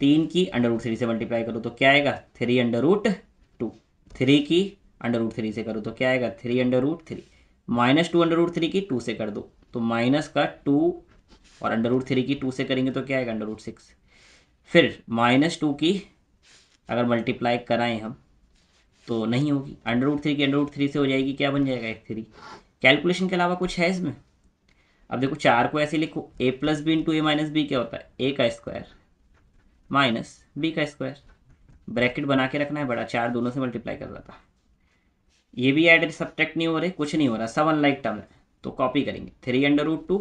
3 की √3 से मल्टीप्लाई करो तो क्या आएगा, 3/2। 3 की √3 से करो तो क्या आएगा, 3/3। माइनस 2/3 की 2 से कर दो तो माइनस का 2, और √3 की 2 से करेंगे तो क्या आएगा, √6। फिर -2 की अगर मल्टीप्लाई कराएं हम तो नहीं होगी। √3 की √3 से हो जाएगी, क्या बन जाएगा, एक 3। कैलकुलेशन के अलावा कुछ है इसमें? अब देखो 4 को ऐसे लिखो, a+b × a - b क्या होता है, a का स्क्वायर माइनस b का स्क्वायर। ब्रैकेट बना के रखना है बड़ा, 4 दोनों से मल्टीप्लाई कर रहा था। ये भी ऐड सब्ट्रैक्ट नहीं हो रहे, कुछ नहीं हो रहा, सब अनलाइक टर्म है। तो कॉपी करेंगे, 3√2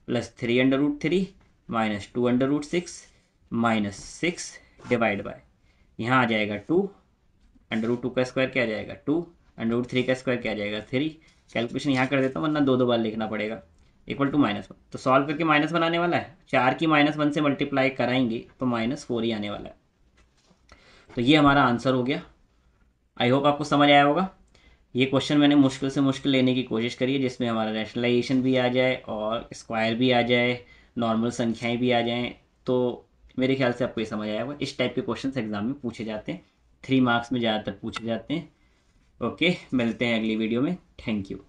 plus 3√3 minus 2√6 minus 6 divide by, यहाँ आ जाएगा 2, √2 का स्क्वायर क्या आ जाएगा 2, √3 का स्क्वायर क्या आ जाएगा 3। कैलकुलेशन यहाँ कर देता हूँ वरना दो बार लिखना पड़ेगा। Equal to -1। तो सॉल्व करके -1 आने वाला है, 4 की -1 से मल्टीप्लाई कराएंगे तो -4 ही आने वाला है। तो ये हमारा आंसर हो गया। आई होप आपको समझ आया होगा। ये क्वेश्चन मैंने मुश्किल से मुश्किल लेने की कोशिश करी है, जिसमें हमारा रैशनलाइजेशन भी आ जाए और स्क्वायर भी आ जाए, नॉर्मल संख्याएं भी आ जाएं। तो मेरे ख्याल से आपको ये समझ आया होगा। इस टाइप के क्वेश्चन एग्जाम में पूछे जाते हैं, 3 मार्क्स में ज़्यादातर पूछे जाते हैं। ओके, मिलते हैं अगली वीडियो में। Thank you.